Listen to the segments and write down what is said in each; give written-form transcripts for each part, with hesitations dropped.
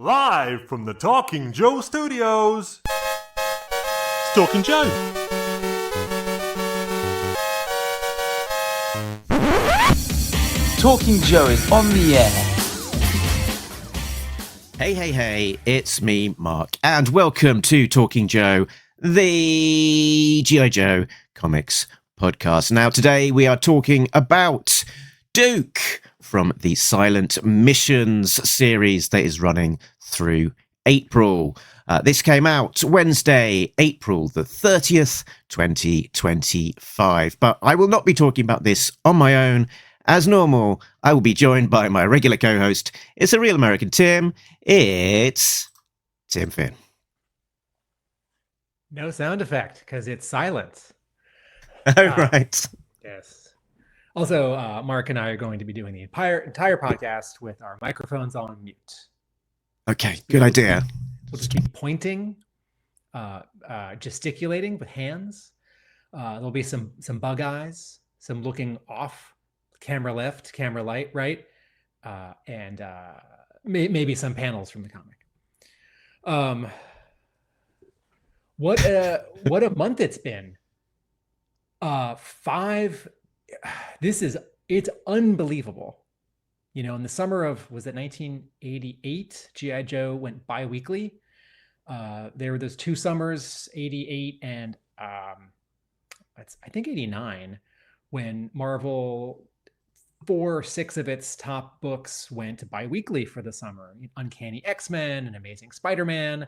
Live from the Talking Joe Studios, it's Talking Joe. Talking Joe is on the air. Hey, it's me, Mark, and welcome to Talking Joe, the G.I. Joe comics podcast. Now, today we are talking about Duke from the Silent Missions series that is running through April. This came out Wednesday, April the 30th, 2025. But I will not be talking about this on my own. As normal, I will be joined by my regular co-host. It's a real American Tim. It's Tim Finn. No sound effect because it's silent. Oh, right. Yes. Also, Mark and I are going to be doing the entire podcast with our microphones on mute. Okay, good idea. We'll just keep pointing, gesticulating with hands. There'll be some bug eyes, some looking off, camera left, camera right, and maybe some panels from the comic. What a month it's been. It's unbelievable. You know, in the summer of, was it 1988, G.I. Joe went bi-weekly. There were those two summers, 88 and I think 89, when Marvel, 4 or 6 of its top books went bi-weekly for the summer. Uncanny X-Men and Amazing Spider-Man.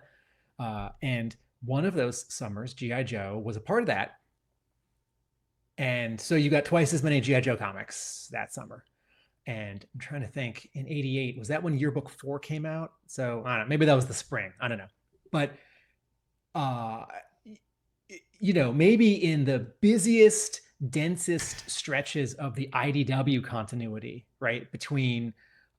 And one of those summers, G.I. Joe was a part of that. And so you got twice as many G.I. Joe comics that summer. And I'm trying to think, in 88, was that when Yearbook 4 came out? So I don't know, maybe that was the spring. I don't know. But, you know, maybe in the busiest, densest stretches of the IDW continuity, right? Between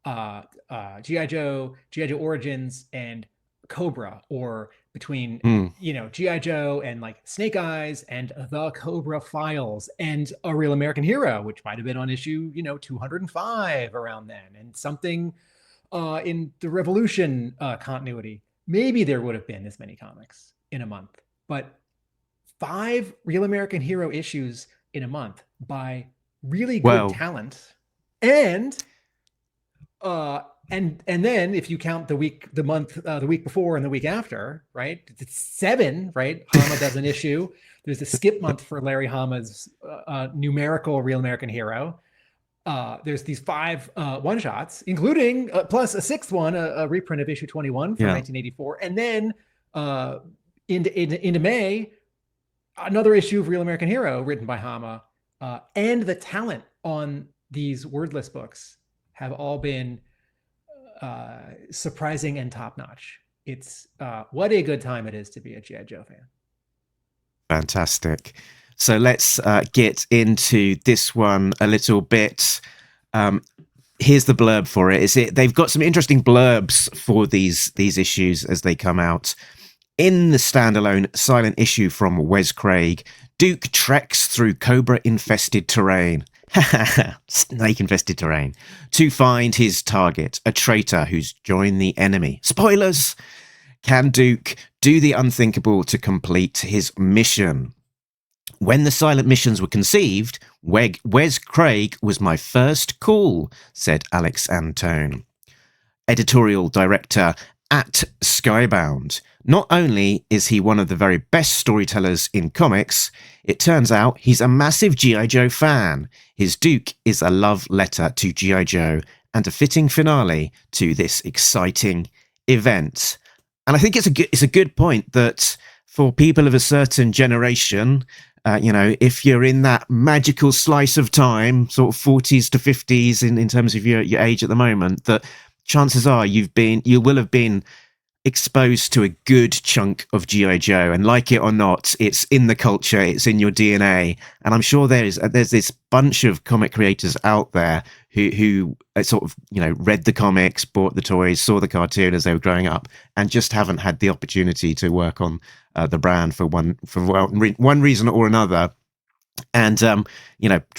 G.I. Joe Origins and Cobra, or between G.I. Joe and like Snake Eyes and the Cobra Files and A Real American Hero, which might have been on issue 205 around then, and something in the Revolution continuity. Maybe there would have been this many comics in a month, but 5 Real American Hero issues in a month by really good talent, and then if you count the week before and the week after, right? It's 7, right? Hama does an issue. There's a skip month for Larry Hama's numerical Real American Hero. There's these 5 one-shots, including plus a 6th one, a reprint of issue 21 from 1984. And then into May, another issue of Real American Hero written by Hama. And the talent on these wordless books have all been surprising and top-notch. It's what a good time it is to be a G.I. Joe fan. Fantastic. So let's get into this one a little bit. Here's the blurb for it. They've got some interesting blurbs for these issues as they come out. In the standalone silent issue from Wes Craig, Duke treks through Cobra-infested terrain. Snake-infested terrain, to find his target, a traitor who's joined the enemy. Spoilers! Can Duke do the unthinkable to complete his mission? When the silent missions were conceived, Wes Craig was my first call, said Alex Antone, Editorial Director at Skybound. Not only is he one of the very best storytellers in comics, it turns out he's a massive G.I. Joe fan. His Duke is a love letter to G.I. Joe and a fitting finale to this exciting event. And I think it's a good point that for people of a certain generation, if you're in that magical slice of time, sort of 40s to 50s in terms of your age at the moment, that chances are you will have been exposed to a good chunk of G.I. Joe, and like it or not, it's in the culture, it's in your DNA. And I'm sure there's this bunch of comic creators out there who sort of read the comics, bought the toys, saw the cartoon as they were growing up, and just haven't had the opportunity to work on the brand for one reason or another. And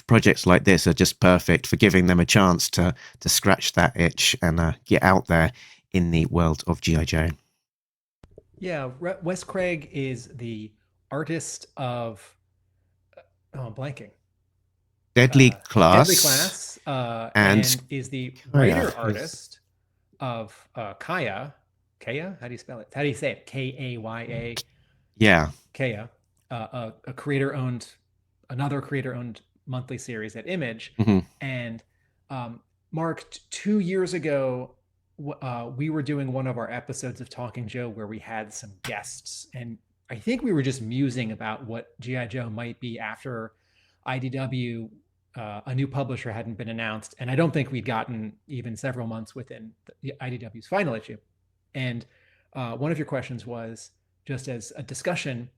projects like this are just perfect for giving them a chance to scratch that itch and get out there in the world of G.I. Joe. Yeah, Wes Craig is the artist of, oh, I'm blanking. Deadly Class. Deadly Class, and is the writer artist of Kaya. Kaya? How do you spell it? How do you say it? Kaya. Yeah. Kaya, another creator-owned monthly series at Image. Mm-hmm. And Mark, 2 years ago, we were doing one of our episodes of Talking Joe where we had some guests, and I think we were just musing about what G.I. Joe might be after IDW, a new publisher hadn't been announced, and I don't think we'd gotten even several months within the IDW's final issue. And one of your questions was, just as a discussion,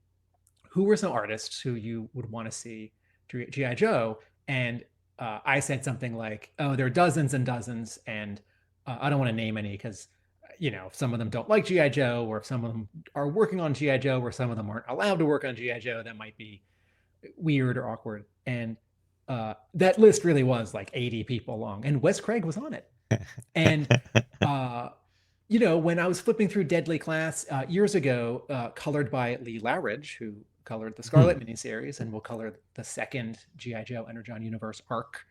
who were some artists who you would want to see G.I. Joe? And I said something like, oh, there are dozens and dozens, and I don't want to name any because, some of them don't like G.I. Joe, or if some of them are working on G.I. Joe, or some of them aren't allowed to work on G.I. Joe, that might be weird or awkward. And that list really was like 80 people long, and Wes Craig was on it. And when I was flipping through Deadly Class years ago, colored by Lee Lowridge, who colored the Scarlet miniseries and will color the second G.I. Joe Energon Universe arc,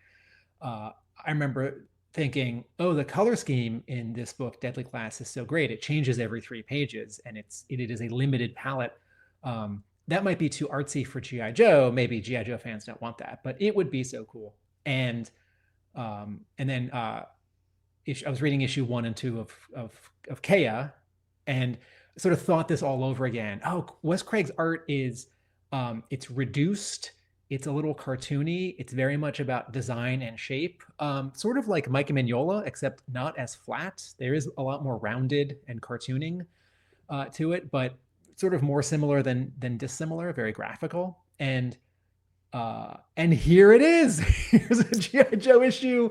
I remember thinking, oh, the color scheme in this book, Deadly Class, is so great. It changes every 3 pages, and it is a limited palette. That might be too artsy for G.I. Joe. Maybe G.I. Joe fans don't want that, but it would be so cool. And then I was reading issue 1 and 2 of Kea, and sort of thought this all over again. Oh, Wes Craig's art is, it's reduced. It's a little cartoony. It's very much about design and shape, sort of like Mike Mignola, except not as flat. There is a lot more rounded and cartooning to it, but sort of more similar than dissimilar, very graphical. And here it is. Here's a G.I. Joe issue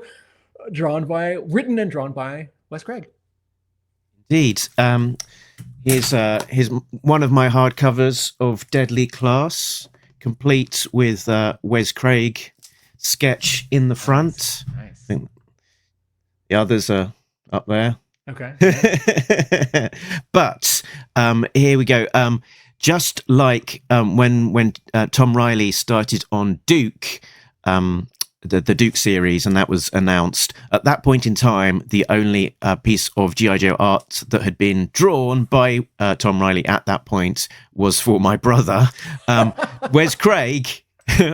written and drawn by Wes Craig. Indeed. Here's one of my hardcovers of Deadly Class, complete with Wes Craig sketch in the front. Nice. I think the others are up there. Okay. But here we go. Just like when Tom Riley started on Duke, the Duke series, and that was announced, at that point in time, the only piece of G.I. Joe art that had been drawn by Tom Riley at that point was for my brother. Wes Craig,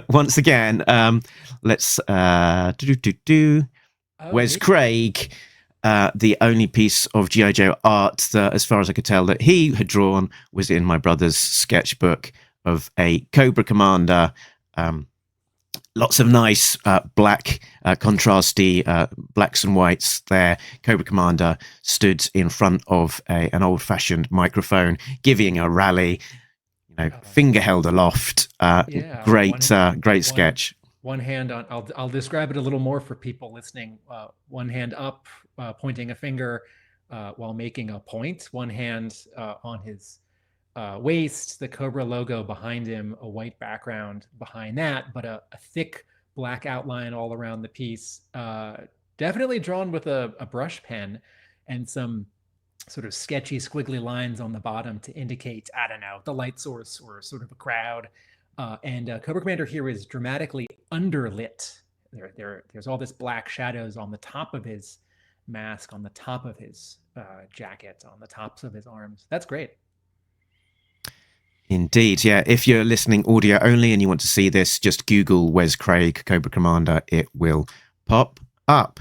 once again, let's Wes Craig, the only piece of G.I. Joe art that, as far as I could tell, that he had drawn was in my brother's sketchbook of a Cobra commander. Lots of nice black, contrasty blacks and whites there. Cobra Commander stood in front of an old-fashioned microphone, giving a rally, finger held aloft. Great sketch. One hand on, I'll describe it a little more for people listening. One hand up, pointing a finger while making a point. One hand on his waist, the Cobra logo behind him, a white background behind that, but a thick black outline all around the piece. Definitely drawn with a brush pen, and some sort of sketchy squiggly lines on the bottom to indicate, I don't know, the light source or sort of a crowd. And Cobra Commander here is dramatically underlit. There's all this black shadows on the top of his mask, on the top of his jacket, on the tops of his arms. That's great. Indeed, yeah. If you're listening audio only and you want to see this, just Google Wes Craig Cobra Commander. It will pop up.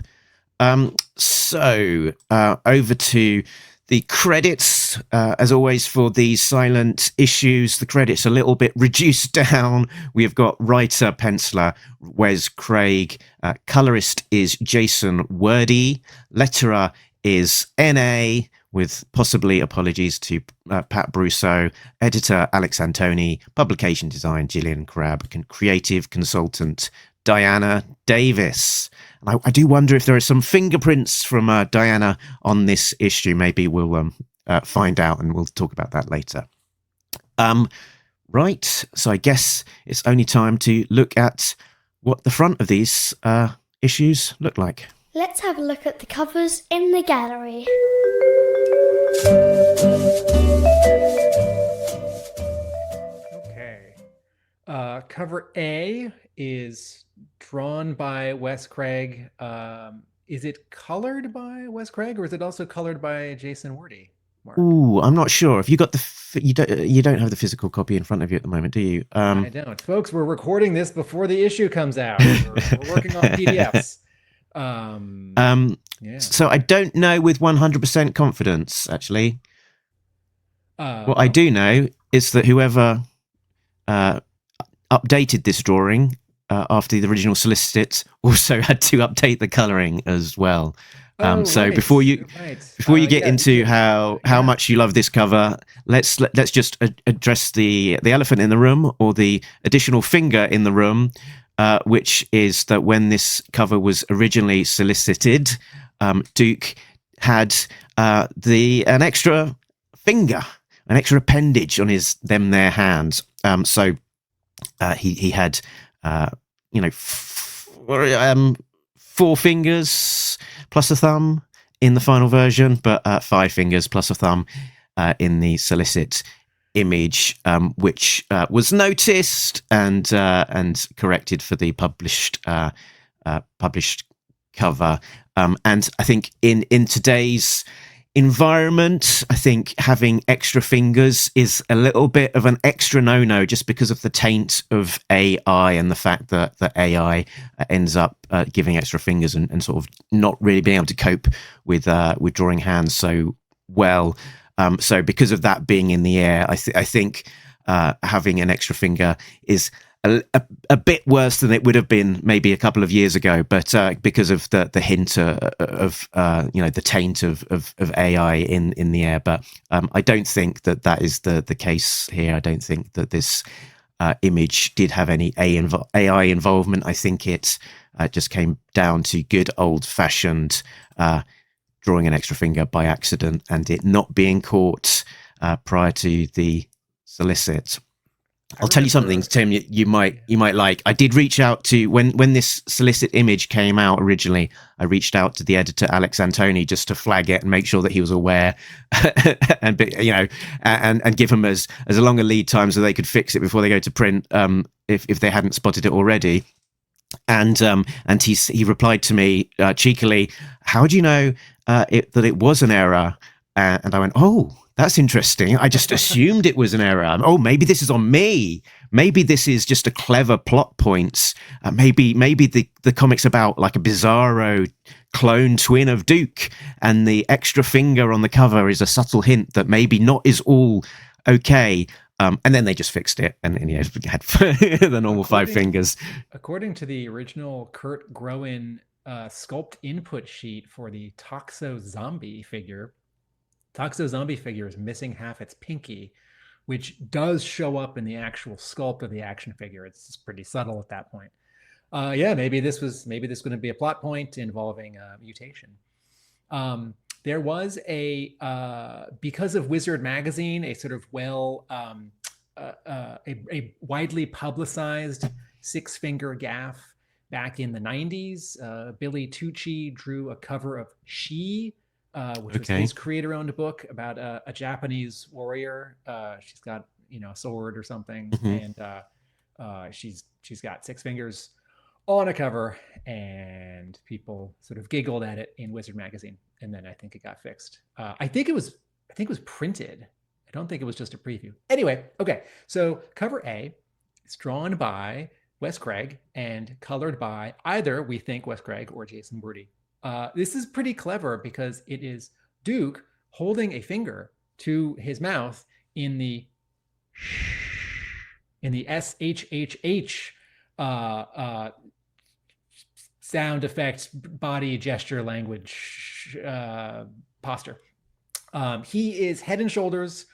So over to the credits. As always, for these silent issues, the credits a little bit reduced down. We've got writer, penciler Wes Craig. Colorist is Jason Wordie. Letterer is N.A., with possibly apologies to Pat Brouseau. Editor, Alex Antone. Publication design, Gillian Crabb. Creative consultant, Diana Davis. And I do wonder if there are some fingerprints from Diana on this issue. Maybe we'll find out, and we'll talk about that later. Right, so I guess it's only time to look at what the front of these issues look like. Let's have a look at the covers in the gallery. Okay. Cover A is drawn by Wes Craig. Is it colored by Wes Craig, or is it also colored by Jason Wordie? Mark? Ooh, I'm not sure. If you got you don't have the physical copy in front of you at the moment, do you? I don't, folks. We're recording this before the issue comes out. We're working on PDFs. Yeah. So I don't know with 100% confidence, actually. What I do know is that whoever updated this drawing after the original solicit also had to update the colouring as well. So right, before you get into how much you love this cover, let's just address the elephant in the room, or the additional finger in the room, which is that when this cover was originally solicited, Duke had an extra finger, an extra appendage on their hands. So he had 4 fingers plus a thumb in the final version, but 5 fingers plus a thumb in the solicit image, which was noticed and corrected for the published cover. And I think in today's environment, I think having extra fingers is a little bit of an extra no-no, just because of the taint of AI and the fact that the AI ends up giving extra fingers and sort of not really being able to cope with drawing hands so well. So because of that being in the air, I think having an extra finger is a bit worse than it would have been maybe a couple of years ago, but because of the hint of the taint of AI in the air. But I don't think that is the case here. I don't think that this image did have any AI involvement. I think it just came down to good old-fashioned drawing an extra finger by accident and it not being caught prior to the solicit. I'll tell you something, Tim, you might like. I did reach out to, when this solicit image came out originally, I reached out to the editor, Alex Antone, just to flag it and make sure that he was aware and give him as long a lead time so they could fix it before they go to print, if they hadn't spotted it already. And he replied to me cheekily, "How do you know that it was an error?" And I went, "Oh, that's interesting. I just assumed it was an error. Oh, maybe this is on me. Maybe this is just a clever plot point. Maybe the comic's about like a bizarro clone twin of Duke, and the extra finger on the cover is a subtle hint that maybe not is all okay." And then they just fixed it, and had the normal 5 fingers. According to the original Kurt Groen sculpt input sheet for the Toxo Zombie figure, Toxo Zombie figure is missing half its pinky, which does show up in the actual sculpt of the action figure. It's just pretty subtle at that point. Maybe this was going to be a plot point involving mutation. There was because of Wizard Magazine, a sort of a widely publicized 6-finger gaff back in the 90s. Billy Tucci drew a cover of She, which was his creator-owned book about a Japanese warrior. She's got a sword or something, and she's got 6 fingers on a cover, and people sort of giggled at it in Wizard Magazine, and then I think it got fixed. I think it was printed. I don't think it was just a preview. Anyway, okay, so cover A is drawn by Wes Craig and colored by either, we think, Wes Craig or Jason Wordie. This is pretty clever because it is Duke holding a finger to his mouth in the SHHH sound effects, body gesture language posture. He is head and shoulders.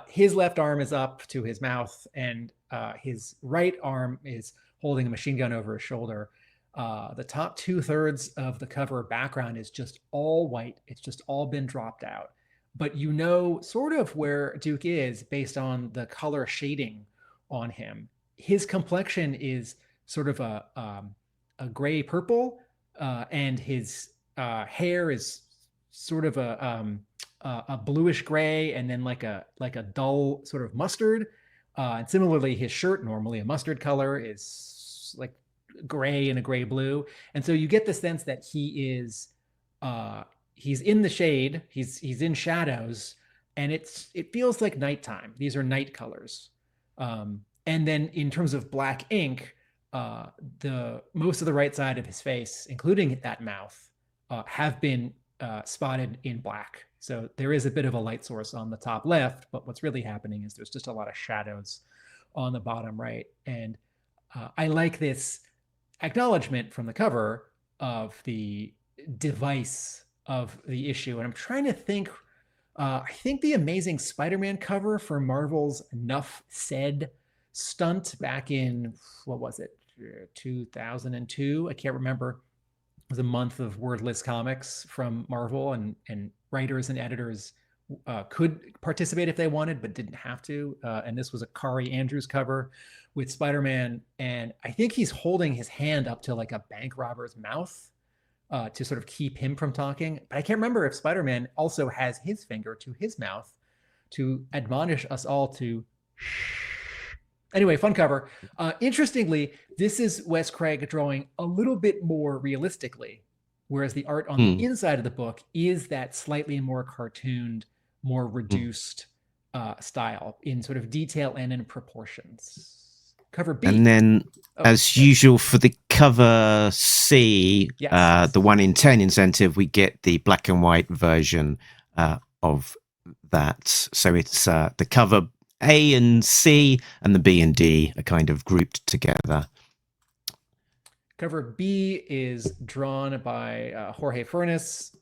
His left arm is up to his mouth, and his right arm is holding a machine gun over his shoulder. The top 2/3 of the cover background is just all white. It's just all been dropped out. But sort of where Duke is based on the color shading on him. His complexion is sort of a gray purple, and his hair is sort of a bluish gray, and then like a dull sort of mustard. And similarly, his shirt, normally a mustard color, is like gray and a gray blue. And so you get the sense that he's in the shade, he's in shadows, and it feels like nighttime. These are night colors. And then in terms of black ink, the most of the right side of his face, including that mouth, have been spotted in black. So there is a bit of a light source on the top left, but what's really happening is there's just a lot of shadows on the bottom right. And I like this acknowledgement from the cover of the device of the issue. And I'm trying to think, I think the Amazing Spider-Man cover for Marvel's Enough Said stunt back in, what was it, 2002? I can't remember. It was a month of wordless comics from Marvel, and writers and editors could participate if they wanted, but didn't have to. And this was a Kari Andrews cover with Spider-Man. And I think he's holding his hand up to like a bank robber's mouth to sort of keep him from talking. But I can't remember if Spider-Man also has his finger to his mouth to admonish us all to shh. Anyway, fun cover. Interestingly, this is Wes Craig drawing a little bit more realistically, whereas the art on the inside of the book is that slightly more cartooned, more reduced style in sort of detail and in proportions. Cover B. And then, as usual, for the cover C, Yes. the 1 in 10 incentive, we get the black and white version of that. So it's the cover A and C, and the B and D are kind of grouped together. Cover B is drawn by Jorge Fornés.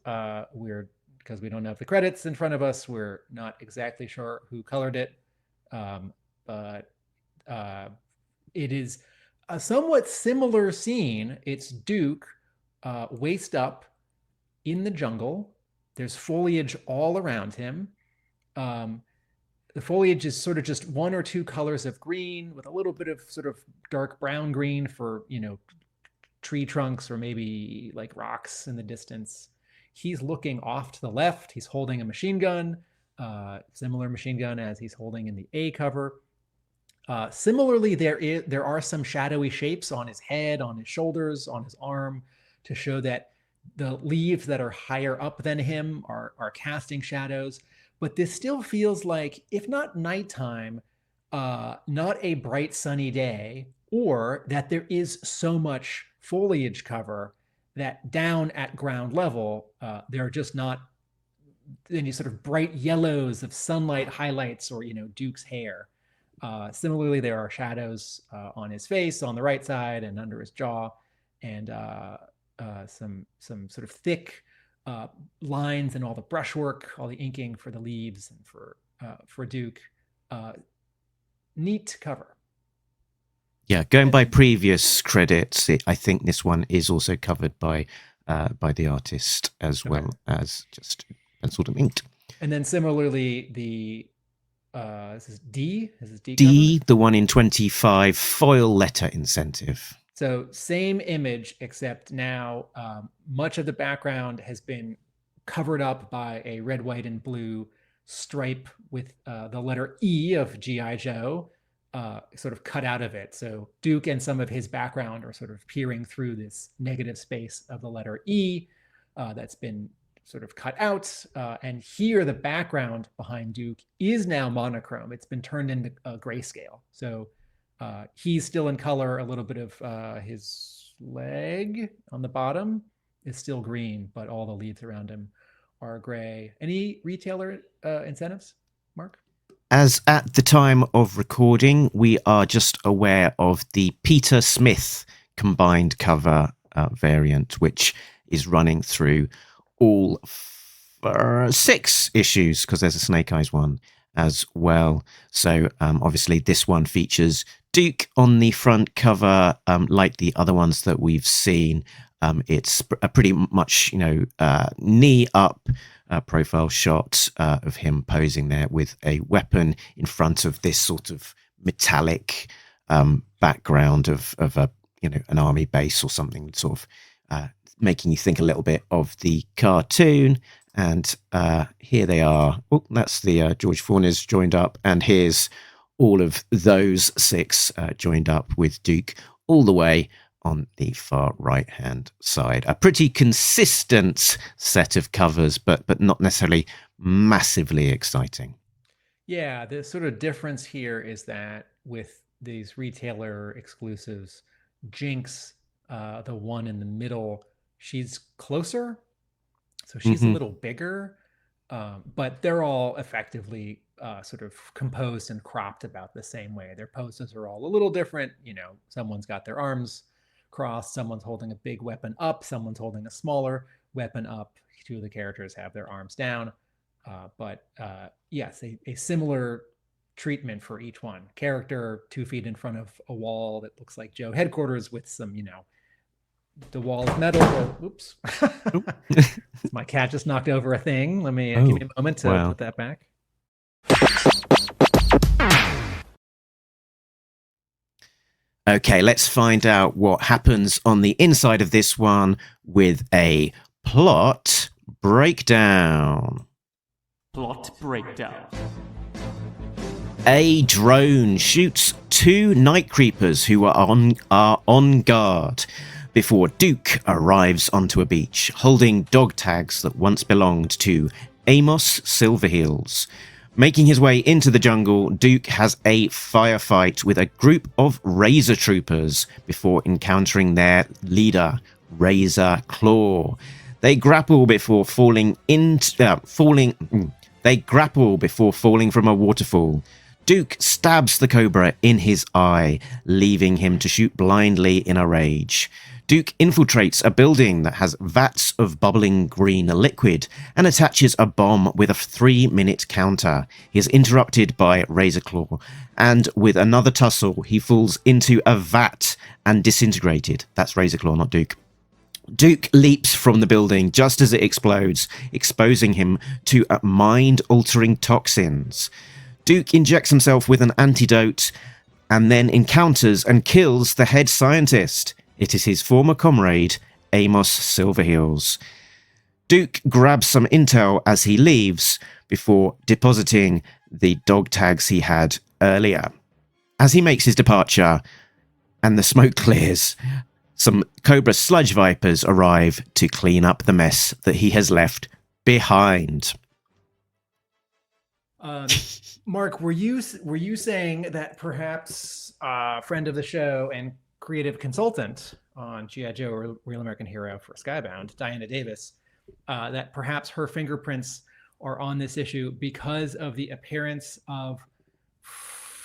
Because we don't have the credits in front of us, we're not exactly sure who colored it. But it is a somewhat similar scene. It's Duke waist up in the jungle. There's foliage all around him. The foliage is sort of just one or two colors of green with a little bit of sort of dark brown green for, tree trunks or maybe like rocks in the distance. He's looking off to the left. He's holding a machine gun, similar machine gun as he's holding in the A cover. Similarly, there are some shadowy shapes on his head, on his shoulders, on his arm to show that the leaves that are higher up than him are casting shadows. But this still feels like, if not nighttime, not a bright sunny day, or that there is so much foliage cover that down at ground level, there are just not any sort of bright yellows of sunlight highlights or, Duke's hair. Similarly, there are shadows on his face, on the right side and under his jaw, and some sort of thick lines and all the brushwork, all the inking for the leaves and for Duke. Neat cover. Yeah, going by previous credits, I think this one is also covered by the artist as well as just penciled and inked. And then similarly, this is D. This is D. D, the 1 in 25 foil letter incentive. So same image, except now much of the background has been covered up by a red, white, and blue stripe with the letter E of G.I. Joe sort of cut out of it. So Duke and some of his background are sort of peering through this negative space of the letter E that's been sort of cut out. And here the background behind Duke is now monochrome. It's been turned into a grayscale. So he's still in color. A little bit of his leg on the bottom is still green, but all the leaves around him are gray. Any retailer incentives, Mark? As at the time of recording, we are just aware of the Peter Smith combined cover variant, which is running through all 6 issues, because there's a Snake Eyes one as well. So obviously this one features Duke on the front cover, like the other ones that we've seen. It's a pretty much, knee up profile shot of him posing there with a weapon in front of this sort of metallic background of a, an army base or something, sort of making you think a little bit of the cartoon. And here they are. Oh, that's the George Fornés joined up. And here's all of those 6 joined up with Duke all the way on the far right-hand side. A pretty consistent set of covers, but not necessarily massively exciting. Yeah, the sort of difference here is that with these retailer exclusives, Jinx, the one in the middle, she's closer. So she's a little bigger, but they're all effectively sort of composed and cropped about the same way. Their poses are all a little different. You know, someone's got their arms crossed, someone's holding a big weapon up, someone's holding a smaller weapon up. 2 of the characters have their arms down. But yes, a similar treatment for each one. Character 2 feet in front of a wall that looks like Joe headquarters with some, you know, the wall of metal. Oops. My cat just knocked over a thing. Let me give me a moment to put that back. Okay, let's find out what happens on the inside of this one with a plot breakdown. Plot breakdown. A drone shoots 2 night creepers who are on guard before Duke arrives onto a beach, holding dog tags that once belonged to Amos Silverheels. Making his way into the jungle, Duke has a firefight with a group of Razor Troopers before encountering their leader, Razor Claw. They grapple before falling from a waterfall. Duke stabs the Cobra in his eye, leaving him to shoot blindly in a rage. Duke infiltrates a building that has vats of bubbling green liquid and attaches a bomb with a 3-minute counter. He is interrupted by Razorclaw, and with another tussle, he falls into a vat and disintegrated. That's Razorclaw, not Duke. Duke leaps from the building just as it explodes, exposing him to mind-altering toxins. Duke injects himself with an antidote and then encounters and kills the head scientist. It is his former comrade, Amos Silverheels. Duke grabs some intel as he leaves before depositing the dog tags he had earlier. As he makes his departure and the smoke clears, some Cobra sludge vipers arrive to clean up the mess that he has left behind. Mark, were you saying that perhaps friend of the show and creative consultant on G.I. Joe or Real American Hero for Skybound, Diana Davis, that perhaps her fingerprints are on this issue because of the appearance of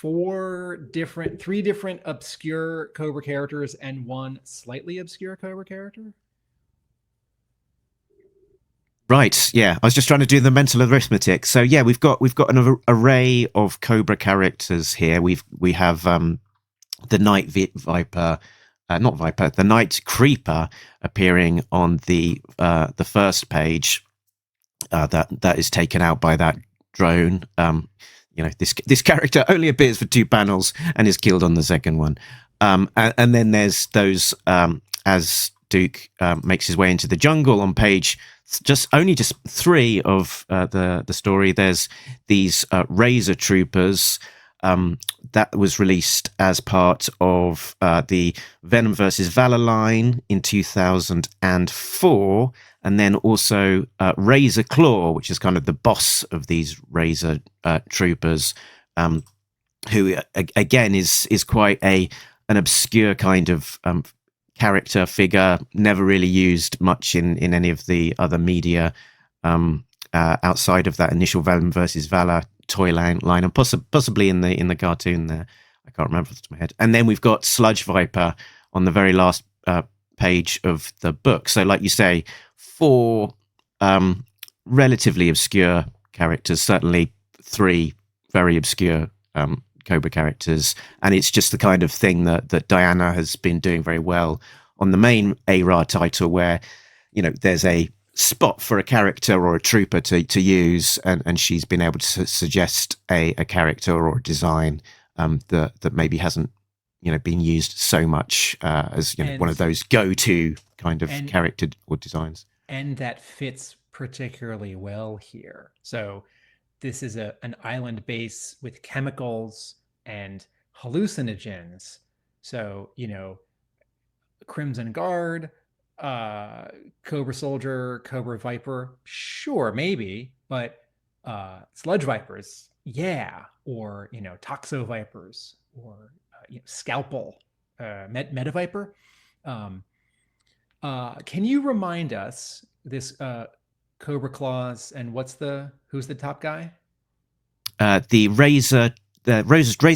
three different obscure Cobra characters and one slightly obscure Cobra character? Right, yeah. I was just trying to do the mental arithmetic. So yeah, we've got an array of Cobra characters here. We have the Night Viper, the Night Creeper appearing on the first page. That is taken out by that drone. This character only appears for 2 panels and is killed on the second one. And then there's those as Duke makes his way into the jungle on page just 3 of the story. There's these Razor Troopers that was released as part of the Venom versus Valor line in 2004, and then also Razor Claw, which is kind of the boss of these Razor Troopers, who again is quite an obscure kind of character figure, never really used much in any of the other media outside of that initial Venom versus Valor toy line and possibly in the cartoon there. I can't remember off the top of my head. And then we've got Sludge Viper on the very last page of the book. So like you say, 4 relatively obscure characters, certainly 3 very obscure Cobra characters, and it's just the kind of thing that Diana has been doing very well on the main ARAH title, where there's a spot for a character or a trooper to use, and she's been able to suggest a character or a design that maybe hasn't been used so much as one of those go-to kind of character or designs. And that fits particularly well here. So this is an island base with chemicals and hallucinogens. So, Crimson Guard, Cobra Soldier, Cobra Viper, sure, maybe, but Sludge Vipers, yeah, or Toxo Vipers, or Scalpel, Meta Viper. Can you remind us this Cobra Claws and who's the top guy? The Razor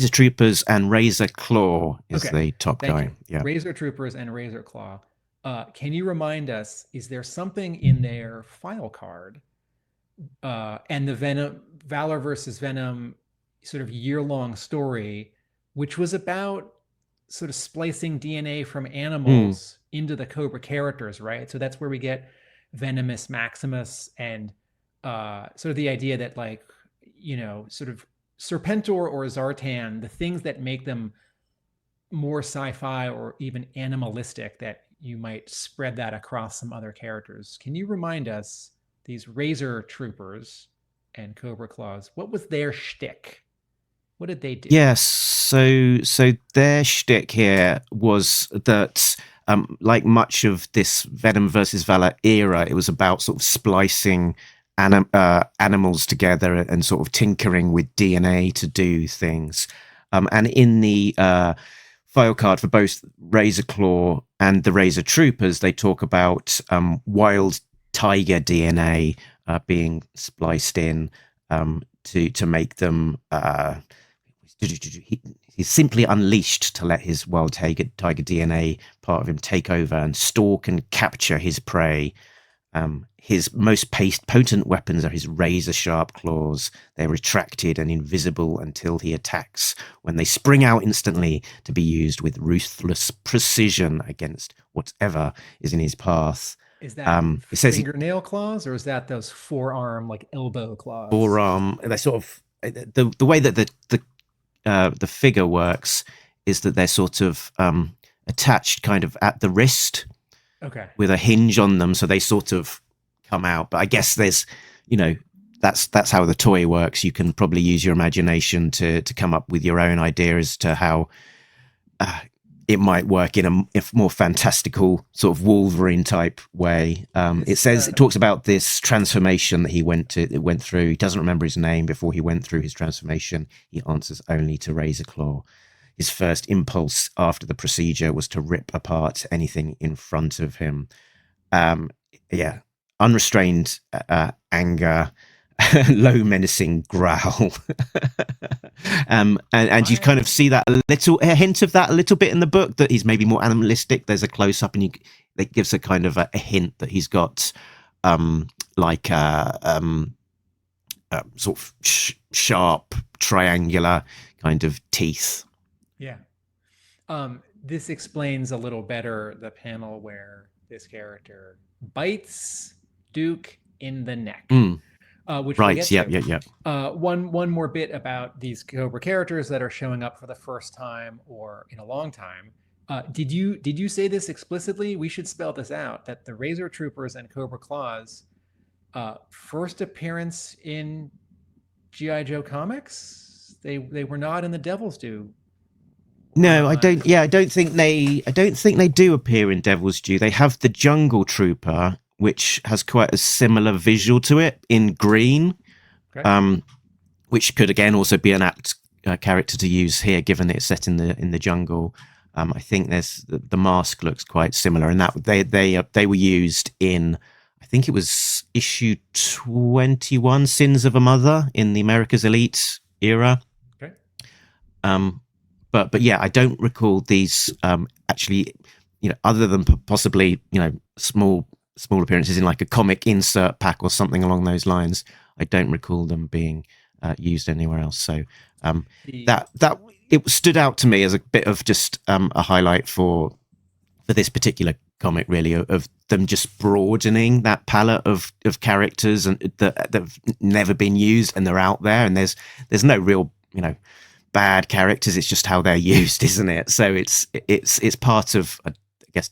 Troopers and Razor Claw is the top guy. You. Yeah, Razor Troopers and Razor Claw. Can you remind us, is there something in their file card and the Valor versus Venom sort of year-long story, which was about sort of splicing DNA from animals into the Cobra characters, right? So that's where we get Venomous Maximus and sort of the idea that sort of Serpentor or Zartan, the things that make them more sci-fi or even animalistic, that you might spread that across some other characters. Can you remind us, these Razor Troopers and Cobra Claws, what was their shtick? What did they do? Yes, so their shtick here was that, like much of this Venom versus Valor era, it was about sort of splicing animals together and sort of tinkering with DNA to do things. And in the file card for both Razor Claw and the Razor Troopers, they talk about wild tiger DNA being spliced in to make them. He's simply unleashed to let his wild tiger DNA part of him take over and stalk and capture his prey. His most potent weapons are his razor-sharp claws. They're retracted and invisible until he attacks, when they spring out instantly to be used with ruthless precision against whatever is in his path. Is that fingernail claws, or is that those forearm, like elbow claws? Forearm. They're sort of the way that the figure works is that they're sort of attached kind of at the wrist. Okay. With a hinge on them, so they sort of come out. But I guess there's, that's how the toy works. You can probably use your imagination to come up with your own idea as to how it might work in a more fantastical sort of Wolverine type way. It talks about this transformation that he went through. He doesn't remember his name before he went through his transformation. He answers only to Razor Claw. His first impulse after the procedure was to rip apart anything in front of him. Unrestrained anger, low menacing growl. And you kind of see that a hint of that a little bit in the book, that he's maybe more animalistic. There's a close up and it gives a kind of a hint that he's got sort of sharp triangular kind of teeth. Yeah. This explains a little better the panel where this character bites Duke in the neck. Which right, yeah. One more bit about these Cobra characters that are showing up for the first time or in a long time. Did you say this explicitly? We should spell this out, that the Razor Troopers and Cobra Claws first appearance in G.I. Joe comics? They were not in the Devil's Due. No, I don't. Yeah, I don't think they do appear in Devil's Due. They have the Jungle Trooper, which has quite a similar visual to it in green, okay. Which could again also be an apt character to use here, given it's set in the jungle. I think there's the mask looks quite similar, and that they were used in, I think it was issue 21, Sins of a Mother, in the America's Elite era. Okay. But yeah, I don't recall these actually, other than possibly, small appearances in like a comic insert pack or something along those lines. I don't recall them being used anywhere else. So that it stood out to me as a bit of just a highlight for this particular comic, really, of them just broadening that palette of characters and that have never been used, and they're out there, and there's no real bad characters. It's just how they're used, isn't it? So it's part of, I guess,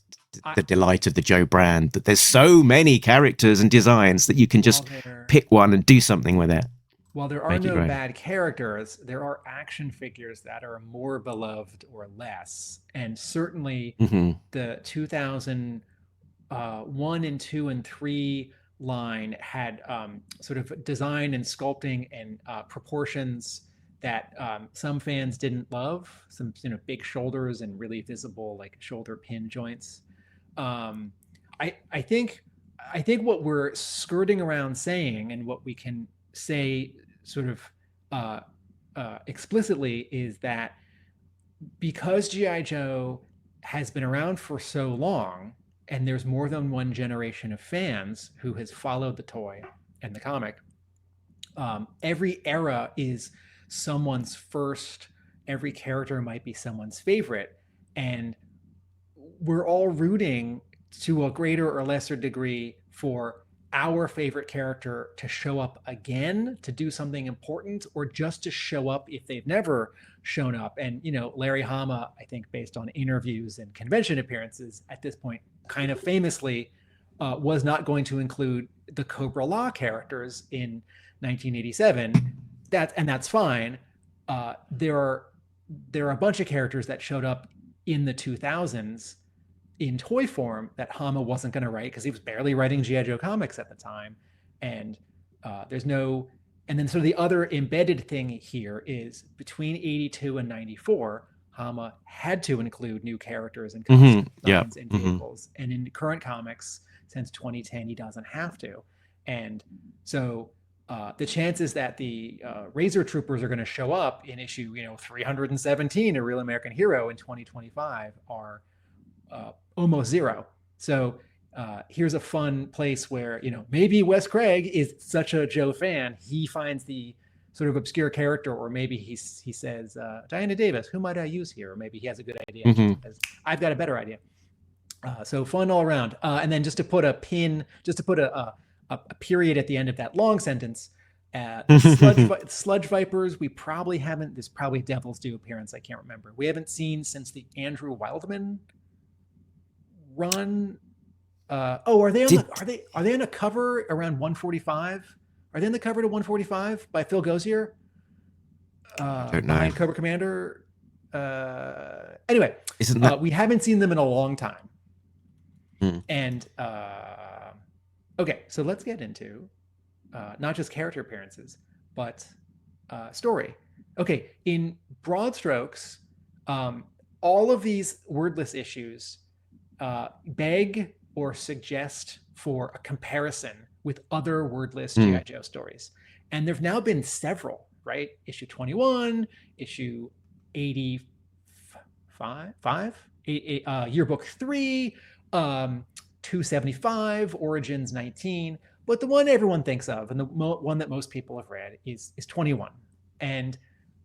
the delight of the Joe brand, that there's so many characters and designs that you can just pick one and do something with it. While there are no bad characters, there are action figures that are more beloved or less. And certainly the 2001 and 2 and 3 line had sort of design and sculpting and proportions that some fans didn't love. Some big shoulders and really visible like shoulder pin joints. I think what we're skirting around saying, and what we can say sort of explicitly, is that because G.I. Joe has been around for so long, and there's more than one generation of fans who has followed the toy and the comic, every era is someone's first. Every character might be someone's favorite, and we're all rooting to a greater or lesser degree for our favorite character to show up again, to do something important, or just to show up if they've never shown up. And, Larry Hama, I think, based on interviews and convention appearances at this point, kind of famously was not going to include the Cobra Law characters in 1987. That's fine. There are a bunch of characters that showed up in the 2000s in toy form that Hama wasn't going to write because he was barely writing G.I. Joe comics at the time. And and then sort of the other embedded thing here is between 82 and 94, Hama had to include new characters and costumes and vehicles. And in current comics, since 2010, he doesn't have to. And so the chances that the Razor Troopers are going to show up in issue 317, A Real American Hero, in 2025 are almost zero. So here's a fun place where maybe Wes Craig is such a Joe fan, he finds the sort of obscure character, or maybe he says, Diana Davis, who might I use here? Or maybe he has a good idea. I've got a better idea. So fun all around. And then just to put a period at the end of that long sentence, Sludge Vipers, we probably haven't. There's probably Devil's Due appearance, I can't remember. We haven't seen since the Andrew Wildman run. Are they on a cover around 145? Are they on the cover to 145 by Phil Gozier? I don't know. Cobra Commander. Anyway, we haven't seen them in a long time. And okay, so let's get into not just character appearances, but story. Okay, in broad strokes, all of these wordless issues beg or suggest for a comparison with other wordless G.I. Joe stories. And there've now been several, right? Issue 21, issue 85, yearbook 3, 275, Origins 19. But the one everyone thinks of, and the one that most people have read, is 21. And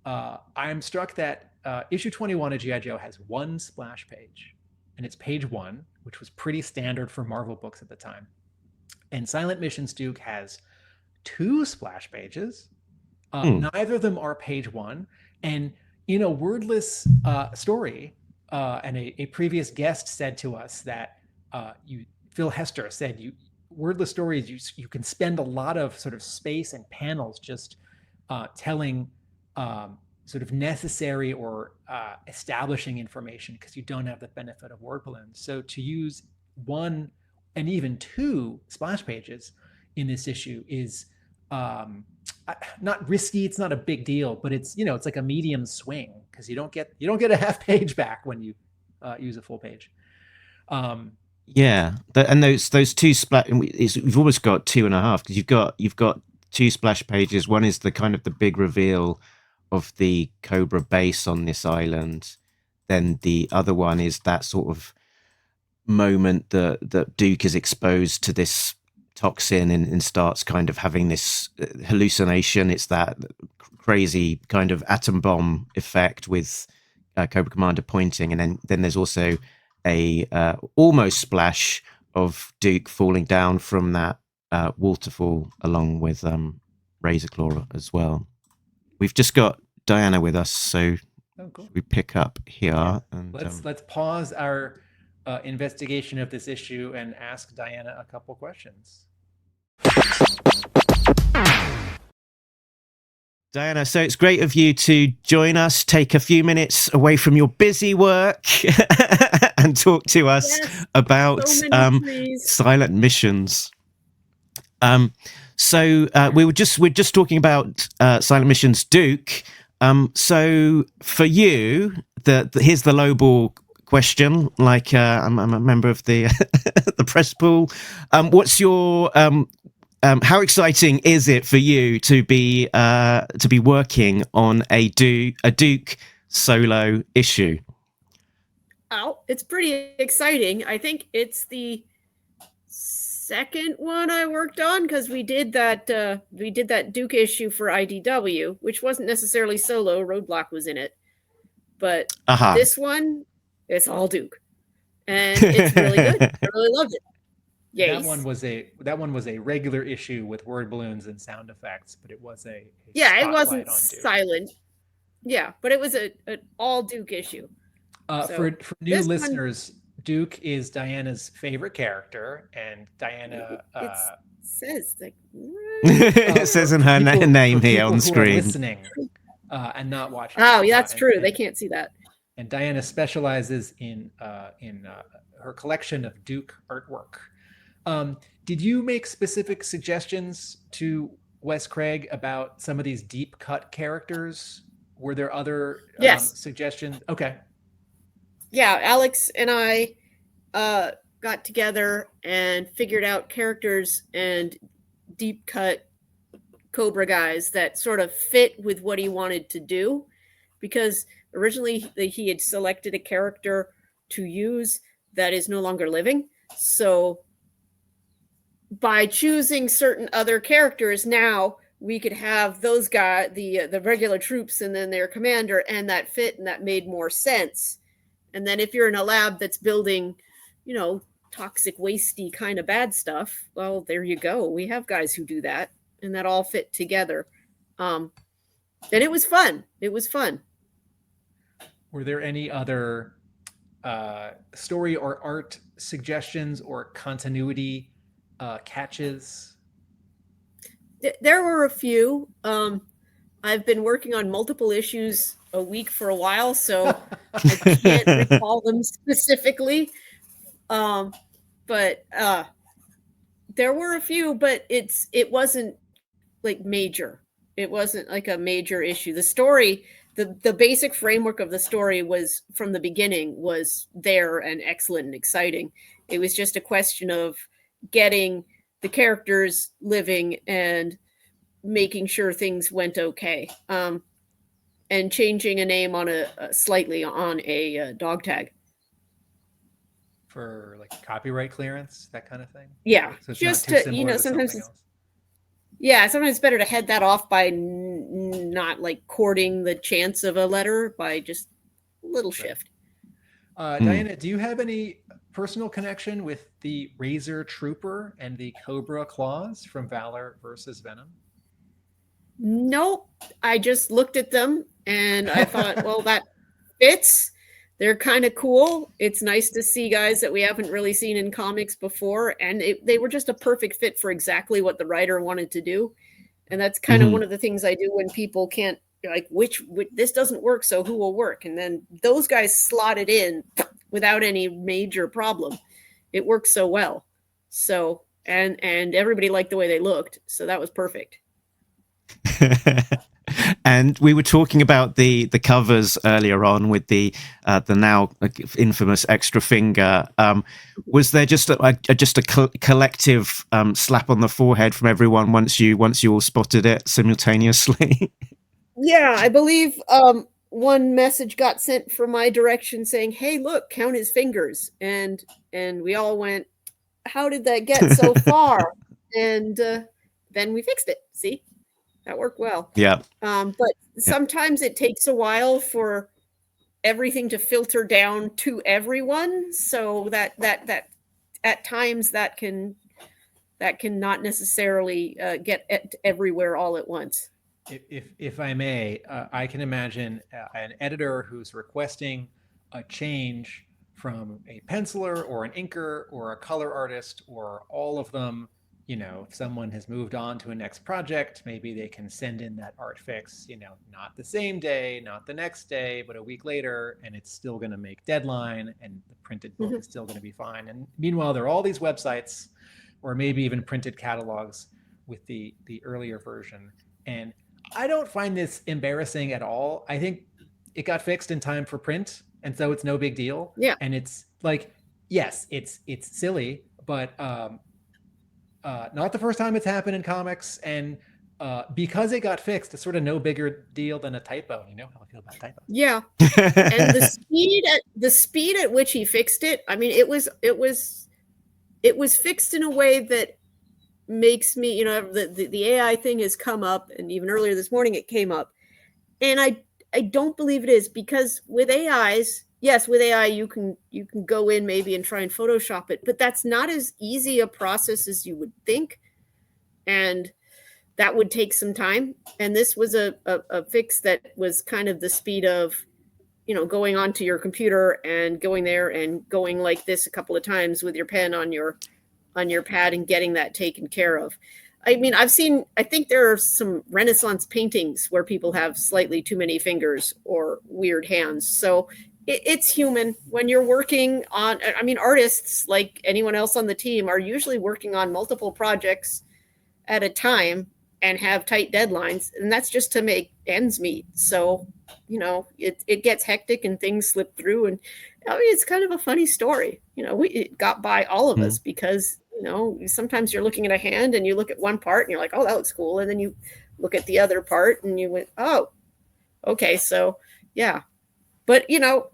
I'm struck that issue 21 of G.I. Joe has one splash page. And it's page 1, which was pretty standard for Marvel books at the time. And Silent Missions Duke has 2 splash pages. Neither of them are page 1. And in a wordless story, and a previous guest said to us that Phil Hester said, wordless stories, you can spend a lot of sort of space and panels just telling sort of necessary or establishing information because you don't have the benefit of word balloons. So to use 1 and even 2 splash pages in this issue is not risky. It's not a big deal, but it's it's like a medium swing because you don't get a half page back when you use a full page. And those 2 splash, you've almost got 2.5 because you've got 2 splash pages. One is the kind of the big reveal of the Cobra base on this island. Then the other one is that sort of moment that Duke is exposed to this toxin and starts kind of having this hallucination. It's that crazy kind of atom bomb effect with Cobra Commander pointing, and then there's also a almost splash of Duke falling down from that waterfall along with Razor Claw as well. We've just got Diana with us, so Oh, cool. we pick up here. And Let's pause our investigation of this issue and ask Diana a couple questions. Diana, so it's great of you to join us, take a few minutes away from your busy work and talk to us about silent missions. So we're just talking about silent missions, Duke. So for you, here's the lowball question. Like I'm a member of the the press pool. What's your how exciting is it for you to be working on a Duke solo issue? Oh, it's pretty exciting. I think it's the second one I worked on, because we did that Duke issue for IDW, which wasn't necessarily solo. Roadblock was in it, but this one, it's all Duke, and it's really good. I really loved it. Yes. That one was a regular issue with word balloons and sound effects, but it was a it wasn't silent. Yeah, but it was an all Duke issue. For new listeners, Duke is Diana's favorite character, and Diana says like it says in her name here on screen. Listening and not watching. Oh, yeah, that's true. They can't see that. And Diana specializes in her collection of Duke artwork. Did you make specific suggestions to Wes Craig about some of these deep cut characters? Were there other suggestions? Okay. Yeah, Alex and I got together and figured out characters and deep cut Cobra guys that sort of fit with what he wanted to do, because originally he had selected a character to use that is no longer living. So by choosing certain other characters, now we could have those guys, the regular troops, and then their commander, and that fit, and that made more sense. And then if you're in a lab that's building, toxic, wasty kind of bad stuff, well, there you go. We have guys who do that, and that all fit together. And it was fun. It was fun. Were there any other story or art suggestions or continuity catches? There were a few. I've been working on multiple issues a week for a while, so I can't recall them specifically. But there were a few, but it wasn't like major. It wasn't like a major issue. The story, the basic framework of the story was from the beginning was there and excellent and exciting. It was just a question of getting the characters living and making sure things went okay. And changing a name on slightly on a dog tag. For like copyright clearance, that kind of thing? Yeah. So it's just not too to, similar sometimes to it's, else. Yeah, sometimes it's better to head that off by not like courting the chance of a letter, by just a little shift. Diana, do you have any personal connection with the Razor Trooper and the Cobra Claws from Valor versus Venom? Nope. I just looked at them and I thought, well, that fits. They're kind of cool. It's nice to see guys that we haven't really seen in comics before. And they were just a perfect fit for exactly what the writer wanted to do. And that's kind of one of the things I do when people can't, like, which this doesn't work, so who will work? And then those guys slotted in without any major problem. It worked so well. So, and everybody liked the way they looked. So that was perfect. And we were talking about the covers earlier on with the now infamous extra finger. Was there just a collective slap on the forehead from everyone once you all spotted it simultaneously? Yeah, I believe one message got sent from my direction saying, "Hey, look, count his fingers," and we all went, "How did that get so far?" And then we fixed it. See. That worked well. Yeah. But sometimes it takes a while for everything to filter down to everyone. So that at times that can not necessarily get everywhere all at once. if I may, I can imagine an editor who's requesting a change from a penciler or an inker or a color artist or all of them. You know, if someone has moved on to a next project, maybe they can send in that art fix, you know, not the same day, not the next day, but a week later, and it's still going to make deadline and the printed book is still going to be fine. And meanwhile, there are all these websites or maybe even printed catalogs with the earlier version. And I don't find this embarrassing at all. I think it got fixed in time for print, and so it's no big deal. Yeah. And it's like, yes, it's silly, but not the first time it's happened in comics, and because it got fixed, it's sort of no bigger deal than a typo. You know how I feel about typos. Yeah, and the speed at which he fixed it. I mean, it was fixed in a way that makes me, you know, the AI thing has come up, and even earlier this morning it came up, and I don't believe it is, because with AIs, yes, with AI you can go in maybe and try and Photoshop it, but that's not as easy a process as you would think, and that would take some time. And this was a fix that was kind of the speed of, you know, going onto your computer and going there and going like this a couple of times with your pen on your pad and getting that taken care of. I mean, I think there are some Renaissance paintings where people have slightly too many fingers or weird hands. So it's human when you're working on, I mean, artists like anyone else on the team are usually working on multiple projects at a time and have tight deadlines, and that's just to make ends meet. So, you know, it gets hectic and things slip through, and I mean, it's kind of a funny story. You know, it got by all of us because, you know, sometimes you're looking at a hand and you look at one part and you're like, oh, that looks cool. And then you look at the other part and you went, oh, okay. So yeah, but you know,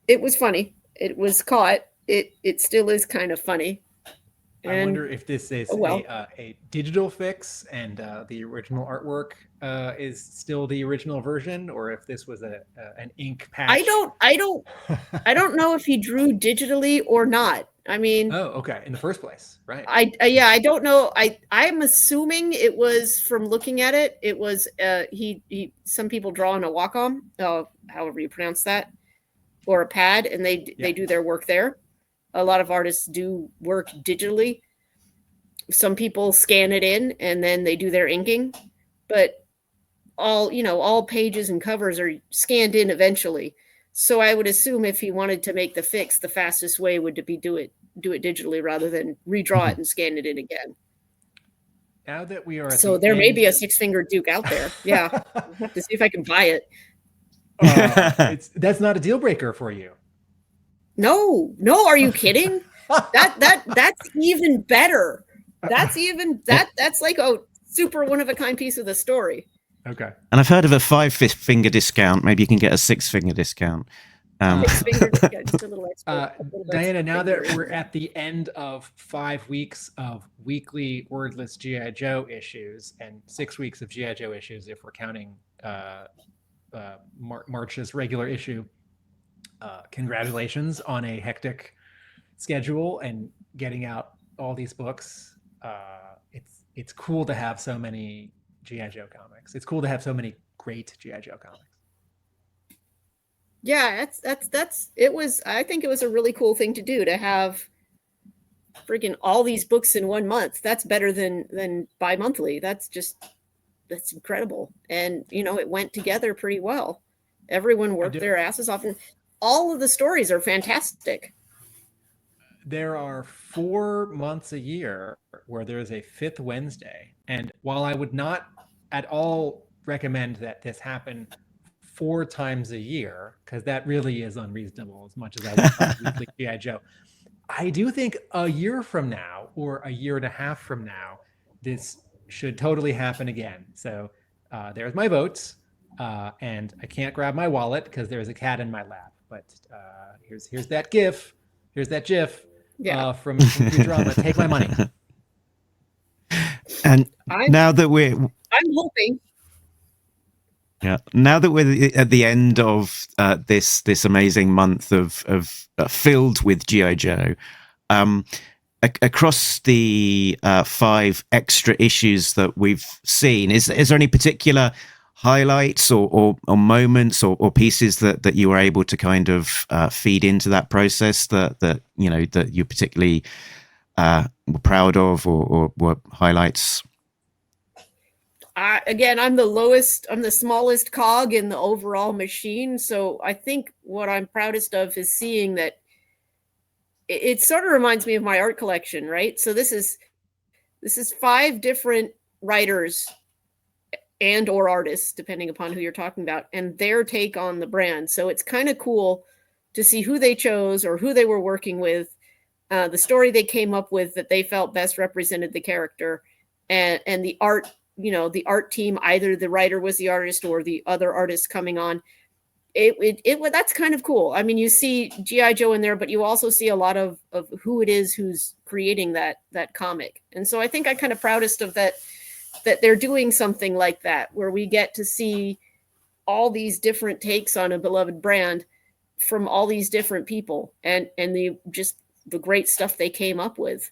it was funny. It was caught. It still is kind of funny. And I wonder if this is a digital fix and the original artwork is still the original version, or if this was an ink patch. I don't know if he drew digitally or not. I mean, oh, okay, in the first place, right? I don't know. I'm assuming it was, from looking at it, it was he some people draw on a Wacom, however you pronounce that, or a pad, and they do their work there. A lot of artists do work digitally. Some people scan it in and then they do their inking, but all pages and covers are scanned in eventually. So I would assume if he wanted to make the fix, the fastest way would be do it digitally rather than redraw it and scan it in again. Now that we are there may be a 6-finger Duke out there. Yeah. I'll have to see if I can buy it. That's not a deal breaker for you. No, are you kidding? That's even better. That's like a super one of a kind piece of the story. Okay. And I've heard of a 5-finger discount. Maybe you can get a 6-finger discount. 6-finger discount, just a little extra. Diana, now that we're at the end of 5 weeks of weekly wordless G.I. Joe issues and 6 weeks of G.I. Joe issues, if we're counting March's regular issue, congratulations on a hectic schedule and getting out all these books. It's cool to have so many G.I. Joe comics. It's cool to have so many great G.I. Joe comics. Yeah, I think it was a really cool thing to do, to have freaking all these books in 1 month. That's better than bi-monthly. That's incredible. And you know, it went together pretty well. Everyone worked their asses off, and all of the stories are fantastic. There are 4 months a year where there's a 5th Wednesday. And while I would not at all recommend that this happen 4 times a year, because that really is unreasonable as much as I want weekly G.I. Joe, I do think a year from now or a year and a half from now, this should totally happen again. So there's my votes. And I can't grab my wallet because there's a cat in my lap. But here's that GIF. Here's that GIF from Futurama. Take my money. And now that I'm hoping. Yeah. Now that we're at the end of this amazing month of filled with G.I. Joe, across the 5 extra issues that we've seen, is there any particular highlights or moments or pieces that you were able to kind of feed into that process that you know that you particularly were proud of or were highlights? Again, I'm the smallest cog in the overall machine. So I think what I'm proudest of is seeing that it sort of reminds me of my art collection, right? So this is 5 different writers and or artists, depending upon who you're talking about, and their take on the brand. So it's kind of cool to see who they chose or who they were working with, the story they came up with that they felt best represented the character, and the art, you know, the art team, either the writer was the artist or the other artist coming on. That's kind of cool. I mean, you see G.I. Joe in there, but you also see a lot of who it is who's creating that comic. And so I think I'm kind of proudest of that they're doing something like that, where we get to see all these different takes on a beloved brand from all these different people, and the great stuff they came up with.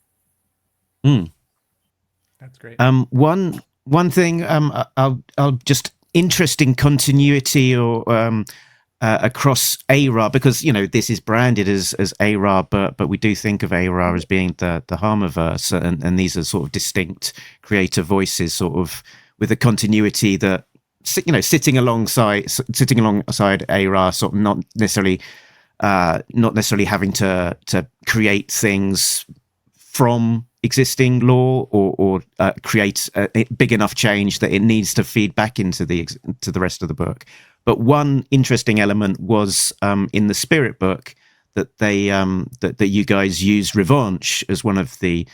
That's great. One thing, I'll just interesting continuity or across ARAH, because you know this is branded as ARAH, but we do think of ARAH as being the Harmoniverse, and these are sort of distinct creator voices, sort of with a continuity that, you know, sitting alongside ARAH, sort of not necessarily having to create things from existing lore or create a big enough change that it needs to feed back into the rest of the book. But one interesting element was in the Spirit book that they that you guys use Revanche as one of the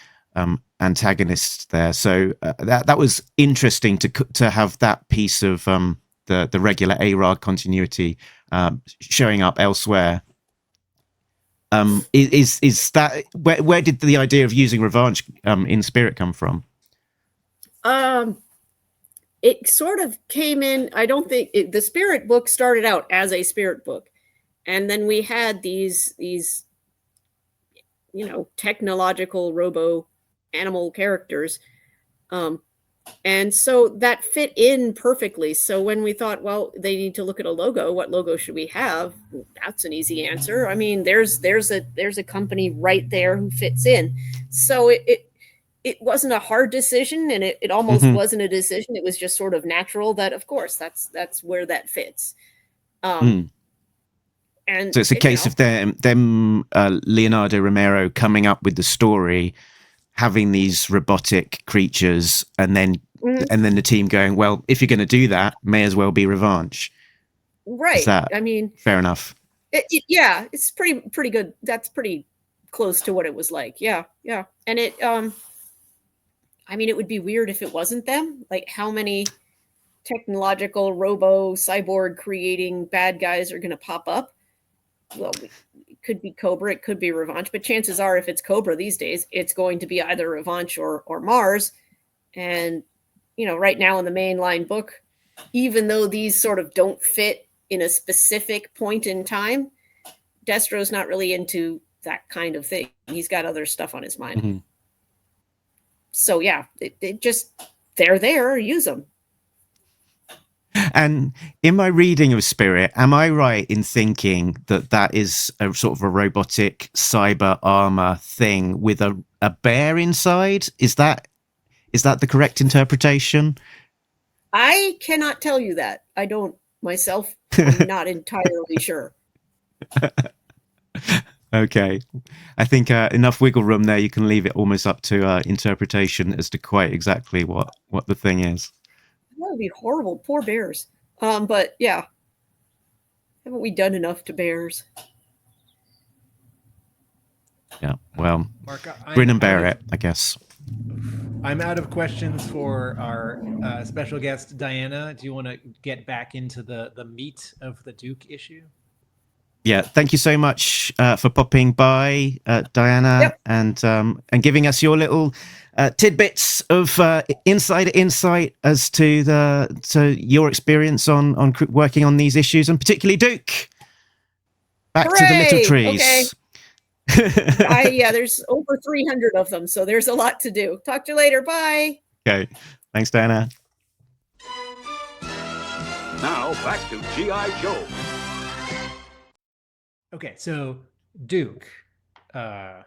antagonists there. So that was interesting to have that piece of the regular ARAH continuity showing up elsewhere. Is that where did the idea of using Revanche in Spirit come from? It sort of came in. I don't think the Spirit book started out as a Spirit book, and then we had these you know, technological robo animal characters, and so that fit in perfectly. So when we thought, well, they need to look at a logo, what logo should we have? That's an easy answer. I mean, there's a company right there who fits in. So it wasn't a hard decision, and it almost wasn't a decision. It was just sort of natural that, of course, that's where that fits. And so it's a case of them Leonardo Romero coming up with the story, having these robotic creatures, and then the team going, well, if you're going to do that, may as well be Revanche. Right. I mean, fair enough. Yeah, it's pretty good. That's pretty close to what it was like. Yeah. And it, I mean, it would be weird if it wasn't them. Like, how many technological robo cyborg creating bad guys are going to pop up? Well, it could be Cobra, it could be Revanche, but chances are, if it's Cobra these days, it's going to be either Revanche or Mars. And, you know, right now in the mainline book, even though these sort of don't fit in a specific point in time, Destro's not really into that kind of thing. He's got other stuff on his mind. So yeah, it just, they're there, use them. And in my reading of Spirit, am I right in thinking that is a sort of a robotic cyber armor thing with a bear inside? Is that the correct interpretation? I cannot tell you that. I don't myself. I'm not entirely sure. Okay. I think enough wiggle room there. You can leave it almost up to interpretation as to quite exactly what the thing is. That would be horrible. Poor bears. But yeah, haven't we done enough to bears? Yeah. Well, Mark, grin and bear it, I guess. I'm out of questions for our special guest, Diana. Do you want to get back into the meat of the Duke issue? Yeah, thank you so much for popping by, Diana, and giving us your little tidbits of insider insight as to your experience on working on these issues, and particularly Duke. Back to the little trees. Okay. Yeah, there's over 300 of them, so there's a lot to do. Talk to you later. Bye. Okay. Thanks, Diana. Now back to G.I. Joe. Okay, so Duke, I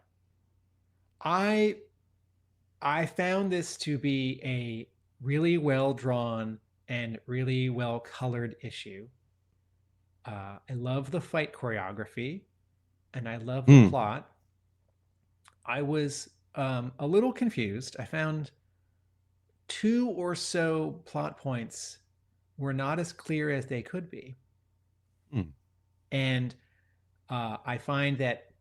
found this to be a really well drawn and really well colored issue. I love the fight choreography, and I love the plot. I was a little confused. I found 2 or so plot points were not as clear as they could be. And I find that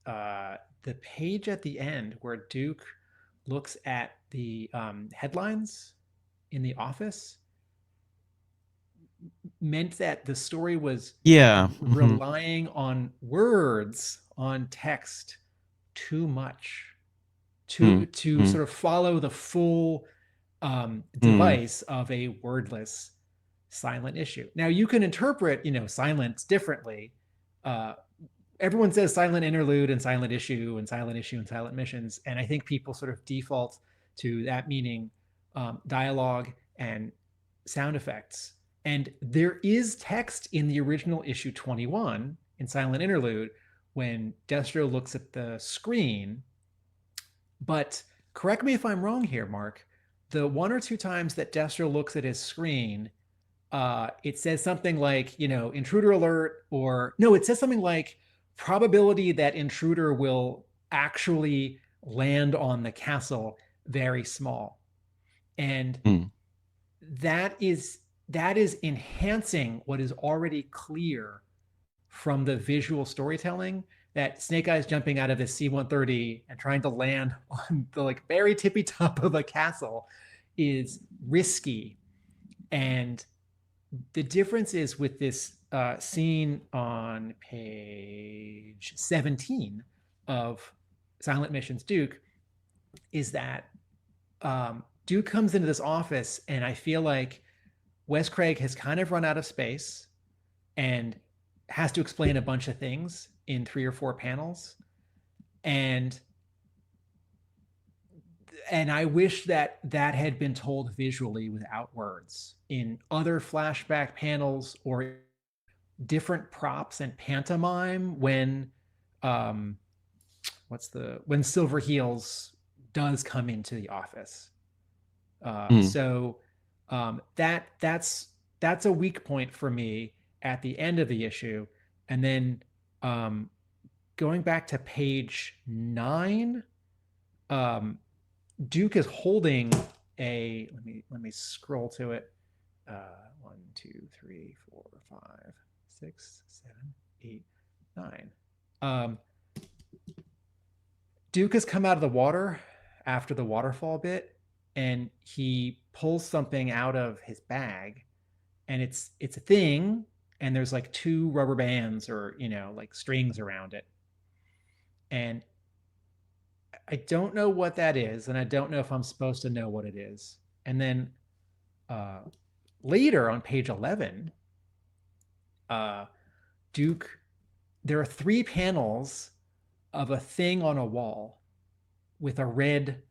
the page at the end where Duke looks at the headlines in the office meant that the story was relying on words, on text too much to sort of follow the full device of a wordless silent issue. Now you can interpret, silence differently. Everyone says silent interlude and silent issue and silent issue and silent missions. And I think people sort of default to that meaning dialogue and sound effects. And there is text in the original issue 21 in silent interlude when Destro looks at the screen. But correct me if I'm wrong here, Mark. The 1 or 2 times that Destro looks at his screen, it says something like, intruder alert, or no, it says something like probability that intruder will actually land on the castle very small. And that is enhancing what is already clear from the visual storytelling, that Snake Eyes jumping out of his C-130 and trying to land on the very tippy top of a castle is risky. And the difference is with this scene on page 17 of Silent Missions Duke is that Duke comes into this office, and I feel like Wes Craig has kind of run out of space and has to explain a bunch of things in 3 or 4 panels. And I wish that had been told visually without words in other flashback panels or different props and pantomime when when Silver Heels does come into the office. So that's a weak point for me at the end of the issue. And then going back to page 9, Duke is holding a, let me scroll to it. 1, 2, 3, 4, 5, 6, 7, 8, 9. Duke has come out of the water after the waterfall bit, and he pulls something out of his bag, and it's a thing, and there's 2 rubber bands or strings around it, and I don't know what that is, and I don't know if I'm supposed to know what it is. And then later on page 11, Duke, there are 3 panels of a thing on a wall with a red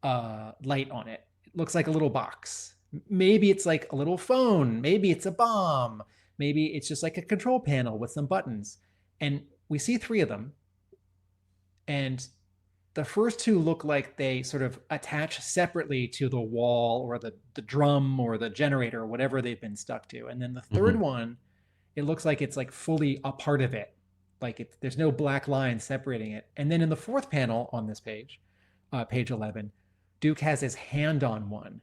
light on it. It looks like a little box. Maybe it's like a little phone. Maybe it's a bomb. Maybe it's just like a control panel with some buttons. And we see 3 of them. And the first 2 look like they sort of attach separately to the wall or the drum or the generator or whatever they've been stuck to. And then the third one, it looks like it's fully a part of it. There's no black line separating it. And then in the 4th panel on this page, page 11, Duke has his hand on one.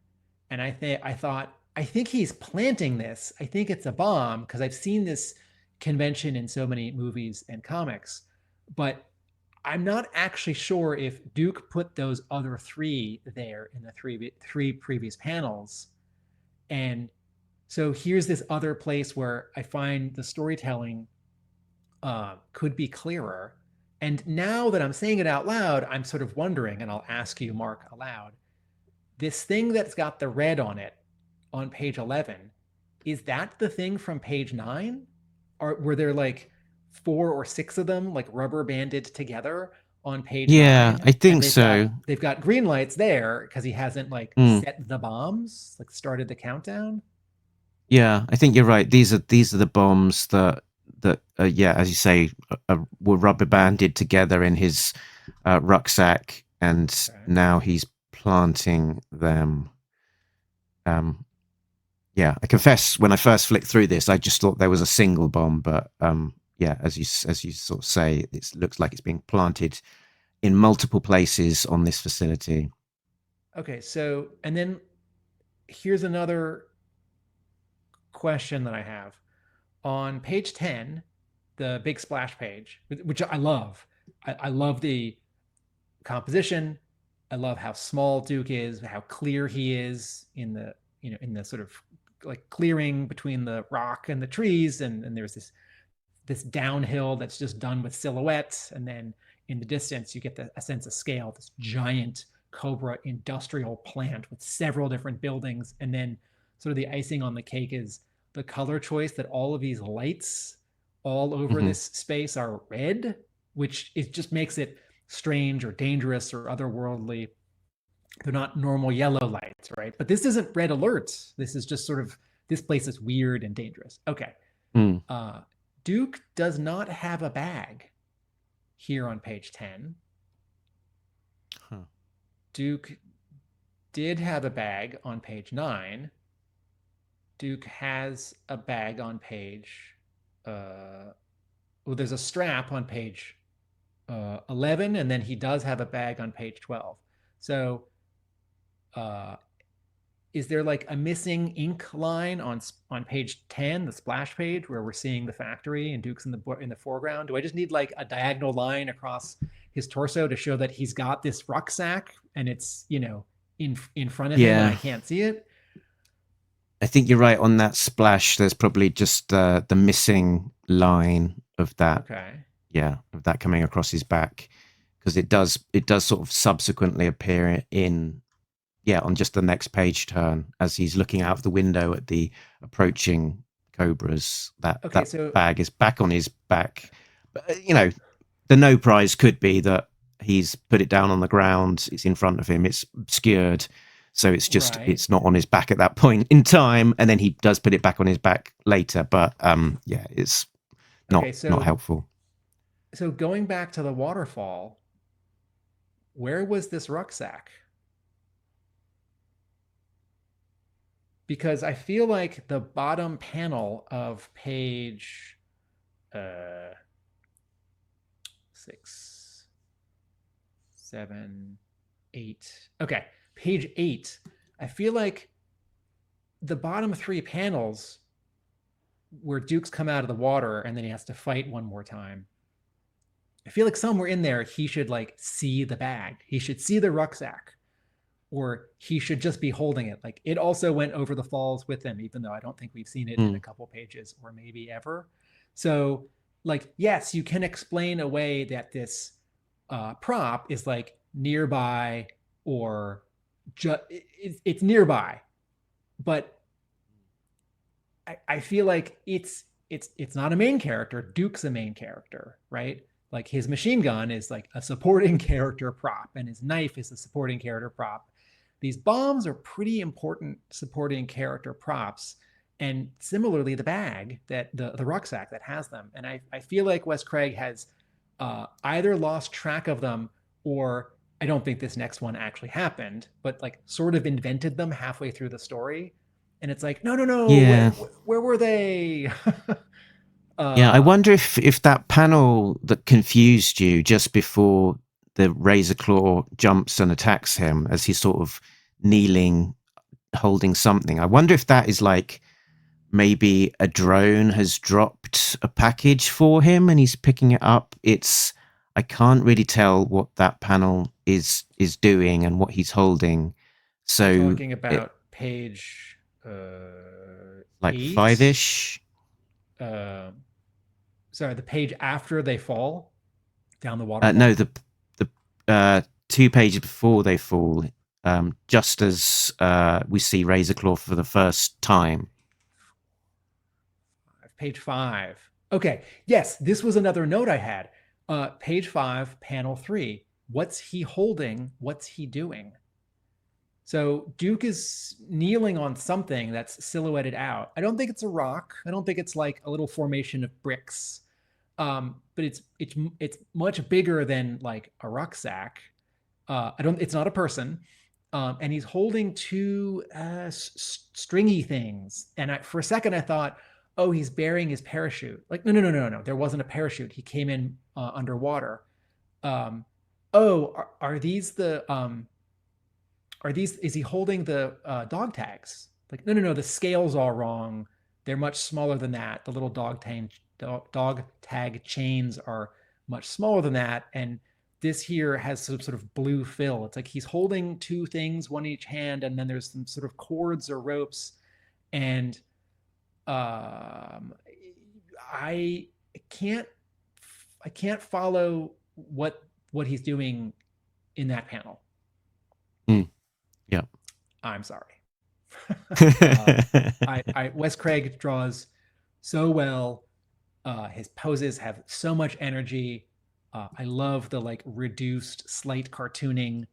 And I think he's planting this. I think it's a bomb because I've seen this convention in so many movies and comics. But I'm not actually sure if Duke put those other 3 there in the 3 previous panels. And so here's this other place where I find the storytelling could be clearer. And now that I'm saying it out loud, I'm sort of wondering, and I'll ask you, Mark, aloud, this thing that's got the red on it on page 11, is that the thing from page 9? Or were there 4 or 6 of them like rubber banded together on page Yeah, 9. I think And so. they've got green lights there because he hasn't like set the bombs, like started the countdown. Yeah, I think you're right. These are the bombs that yeah, as you say, were rubber banded together in his rucksack, and now he's planting them. Yeah, I confess, when I first flicked through this, I just thought there was a single bomb, but yeah, as you sort of say, it looks like it's being planted in multiple places on this facility. Okay, so and then here's another question that I have. On page 10, the big splash page, which I love. I love the composition. I love how small Duke is, how clear he is in the, in the sort of like clearing between the rock and the trees, and there's this downhill that's just done with silhouettes, and then in the distance you get a sense of scale, this giant Cobra industrial plant with several different buildings, and then sort of the icing on the cake is the color choice that all of these lights all over this space are red, which it just makes it strange or dangerous or otherworldly. They're not normal yellow lights, right? But this isn't red alerts. This is just sort of, this place is weird and dangerous. Okay. Duke does not have a bag here on page 10. Duke did have a bag on page 9. Duke has a bag on page, there's a strap on page 11, and then he does have a bag on page 12. So is there like a missing ink line on page 10, the splash page, where we're seeing the factory and Duke's in the foreground? Do I just need like a diagonal line across his torso to show that he's got this rucksack and it's, in front of him and I can't see it? I think you're right on that splash. There's probably just the missing line of that. Okay. Yeah, of that coming across his back, because it does sort of subsequently appear on just the next page turn as he's looking out of the window at the approaching cobras. That bag is back on his back. But, the no prize could be that he's put it down on the ground. It's in front of him. It's obscured. So it's just, it's not on his back at that point in time. And then he does put it back on his back later. But it's not helpful. So going back to the waterfall, where was this rucksack? Because I feel like the bottom panel of page 6, 7, 8. Okay, page 8. I feel like the bottom 3 panels where Duke's come out of the water and then he has to fight one more time. I feel like somewhere in there he should like see the bag. He should see the rucksack, or he should just be holding it. Like it also went over the falls with him, even though I don't think we've seen it in a couple pages or maybe ever. So like, yes, you can explain away that this prop is like nearby or it's nearby, but I feel like it's not a main character. Duke's a main character, right? Like his machine gun is like a supporting character prop, and his knife is a supporting character prop. These bombs are pretty important supporting character props, and similarly the bag, that the rucksack that has them. And I feel like Wes Craig has either lost track of them, or I don't think this next one actually happened, but like sort of invented them halfway through the story. And it's like, no, yeah. Where were they? I wonder if that panel that confused you just before the Razor Claw jumps and attacks him as he's sort of kneeling, holding something. I wonder if that is like maybe a drone has dropped a package for him and he's picking it up. I can't really tell what that panel is doing and what he's holding. So talking about page like 8? 5-ish. Sorry, the page after they fall down the water. No, the 2 pages before they fall, just as we see Razor Claw for the first time. Page 5. Okay. Yes, this was another note I had. Page 5, panel 3. What's he holding? What's he doing? So Duke is kneeling on something that's silhouetted out. I don't think it's a rock. I don't think it's like a little formation of bricks. But it's much bigger than like a rucksack. It's not a person. And he's holding two stringy things. And for a second I thought, oh, he's burying his parachute. Like, no. There wasn't a parachute. He came in underwater. Are these the is he holding the dog tags? Like, no, the scale's all wrong. They're much smaller than that. The little dog tag chains are much smaller than that. And this here has some sort of blue fill. It's like he's holding two things, one in each hand, and then there's some sort of cords or ropes. And I can't follow what he's doing in that panel. Yeah. I'm sorry. Wes Craig draws so well. His poses have so much energy. I love the like reduced, slight cartooning.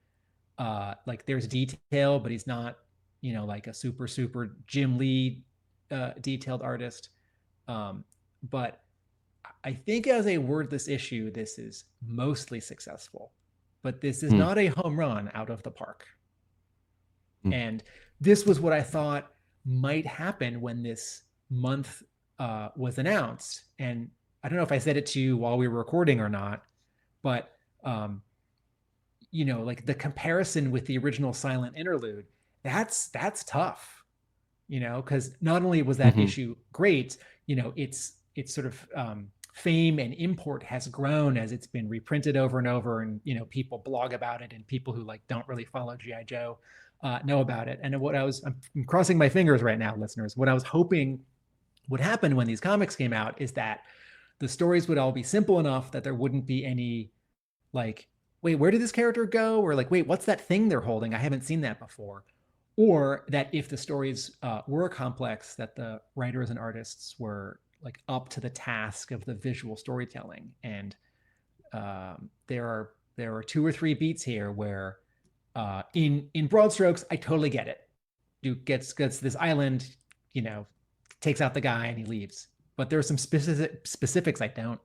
Like there's detail, but he's not, like a super Jim Lee detailed artist. But I think as a wordless issue, this is mostly successful. But this is not a home run out of the park. And this was what I thought might happen when this month was announced. And I don't know if I said it to you while we were recording or not, but like the comparison with the original silent interlude, that's tough, because not only was that issue great, it's sort of fame and import has grown as it's been reprinted over and over, and people blog about it, and people who like don't really follow G.I. Joe know about it. And I'm crossing my fingers right now, listeners. What I was hoping would happen when these comics came out is that the stories would all be simple enough that there wouldn't be any like, wait, where did this character go? Or like, wait, what's that thing they're holding? I haven't seen that before. Or that if the stories were complex, that the writers and artists were like up to the task of the visual storytelling. And there are 2 or 3 beats here where in broad strokes, I totally get it. Duke gets this island, takes out the guy and he leaves. But there are some specifics I don't.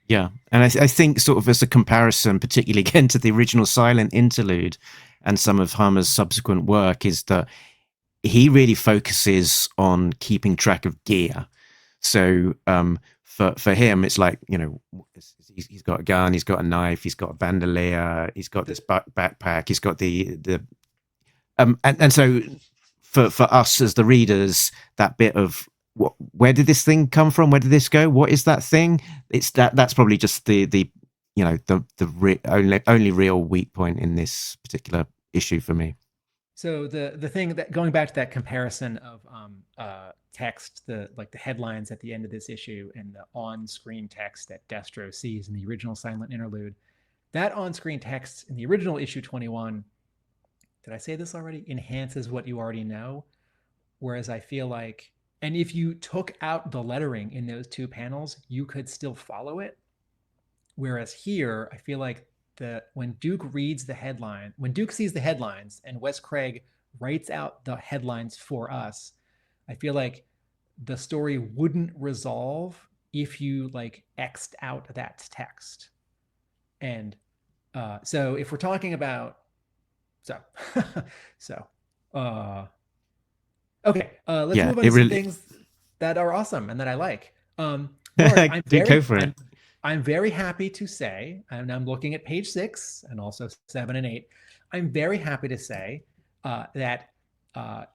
Yeah. And I think sort of as a comparison, particularly again to the original silent interlude and some of Hammer's subsequent work, is that he really focuses on keeping track of gear. So for him, it's like, he's got a gun, he's got a knife, he's got a bandolier, he's got this backpack, he's got and so for us as the readers, that bit of where did this thing come from? Where did this go? What is that thing? It's that's probably just the only real weak point in this particular issue for me. So the thing that, going back to that comparison of text, the headlines at the end of this issue and the on-screen text that Destro sees in the original silent interlude, that on-screen text in the original issue 21, did I say this already? Enhances what you already know. Whereas I feel like, and if you took out the lettering in those 2 panels, you could still follow it. Whereas here, I feel like when Duke reads the headline, when Duke sees the headlines and Wes Craig writes out the headlines for us, I feel like the story wouldn't resolve if you like X'd out that text. And so if we're talking about, okay, let's move on to some things that are awesome and that I like. Lauren, Go for it. I'm very happy to say, and I'm looking at page 6 and also 7 and 8. I'm very happy to say that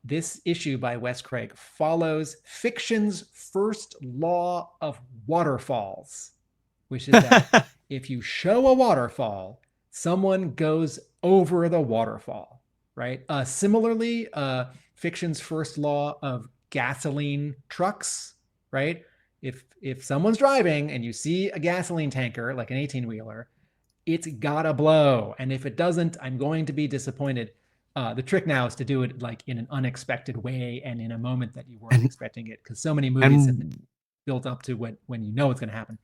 this issue by Wes Craig follows fiction's first law of waterfalls, which is that if you show a waterfall, someone goes over the waterfall, right? Similarly, fiction's first law of gasoline trucks, right? If someone's driving and you see a gasoline tanker, like an 18-wheeler, it's gotta blow. And if it doesn't, I'm going to be disappointed. The trick now is to do it like in an unexpected way and in a moment that you weren't expecting it, because so many movies built up to when you know it's going to happen.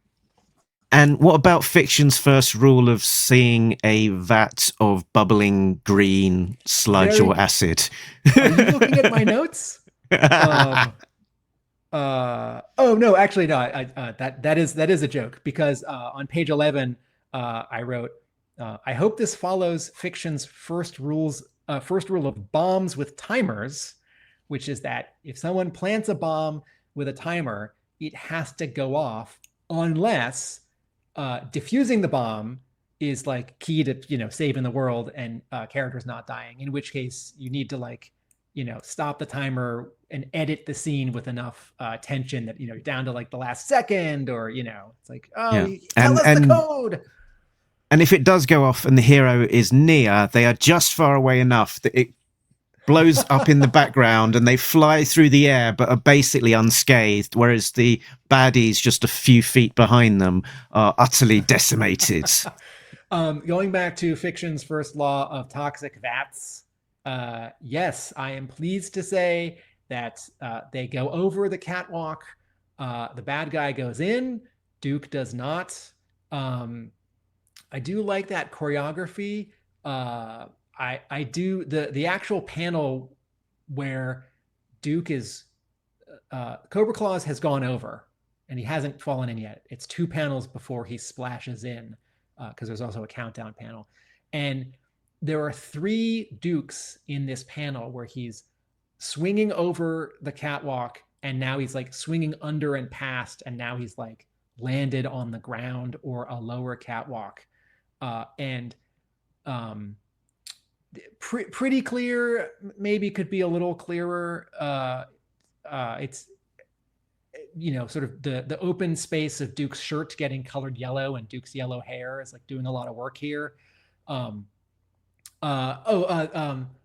And what about fiction's first rule of seeing a vat of bubbling green sludge or acid? Are you looking at my notes? Oh no, actually no. That is a joke, because on page 11, I wrote, I hope this follows fiction's first rule of bombs with timers, which is that if someone plants a bomb with a timer, it has to go off unless diffusing the bomb is like key to saving the world and characters not dying, in which case you need to stop the timer and edit the scene with enough tension that you're down to like the last second, or it's like, tell us the code. And if it does go off and the hero is near, they are just far away enough that it blows up in the background and they fly through the air but are basically unscathed, whereas the baddies just a few feet behind them are utterly decimated. Going back to fiction's first law of toxic vats, yes, I am pleased to say that they go over the catwalk. The bad guy goes in, Duke does not. I do like that choreography. I do the actual panel where Duke is Cobra Claws has gone over and he hasn't fallen in yet. It's 2 panels before he splashes in, because there's also a countdown panel. And there are 3 Dukes in this panel where he's swinging over the catwalk, and now he's like swinging under and past, and now he's like landed on the ground or a lower catwalk. Pretty clear, maybe could be a little clearer. It's sort of the open space of Duke's shirt getting colored yellow and Duke's yellow hair is like doing a lot of work here. I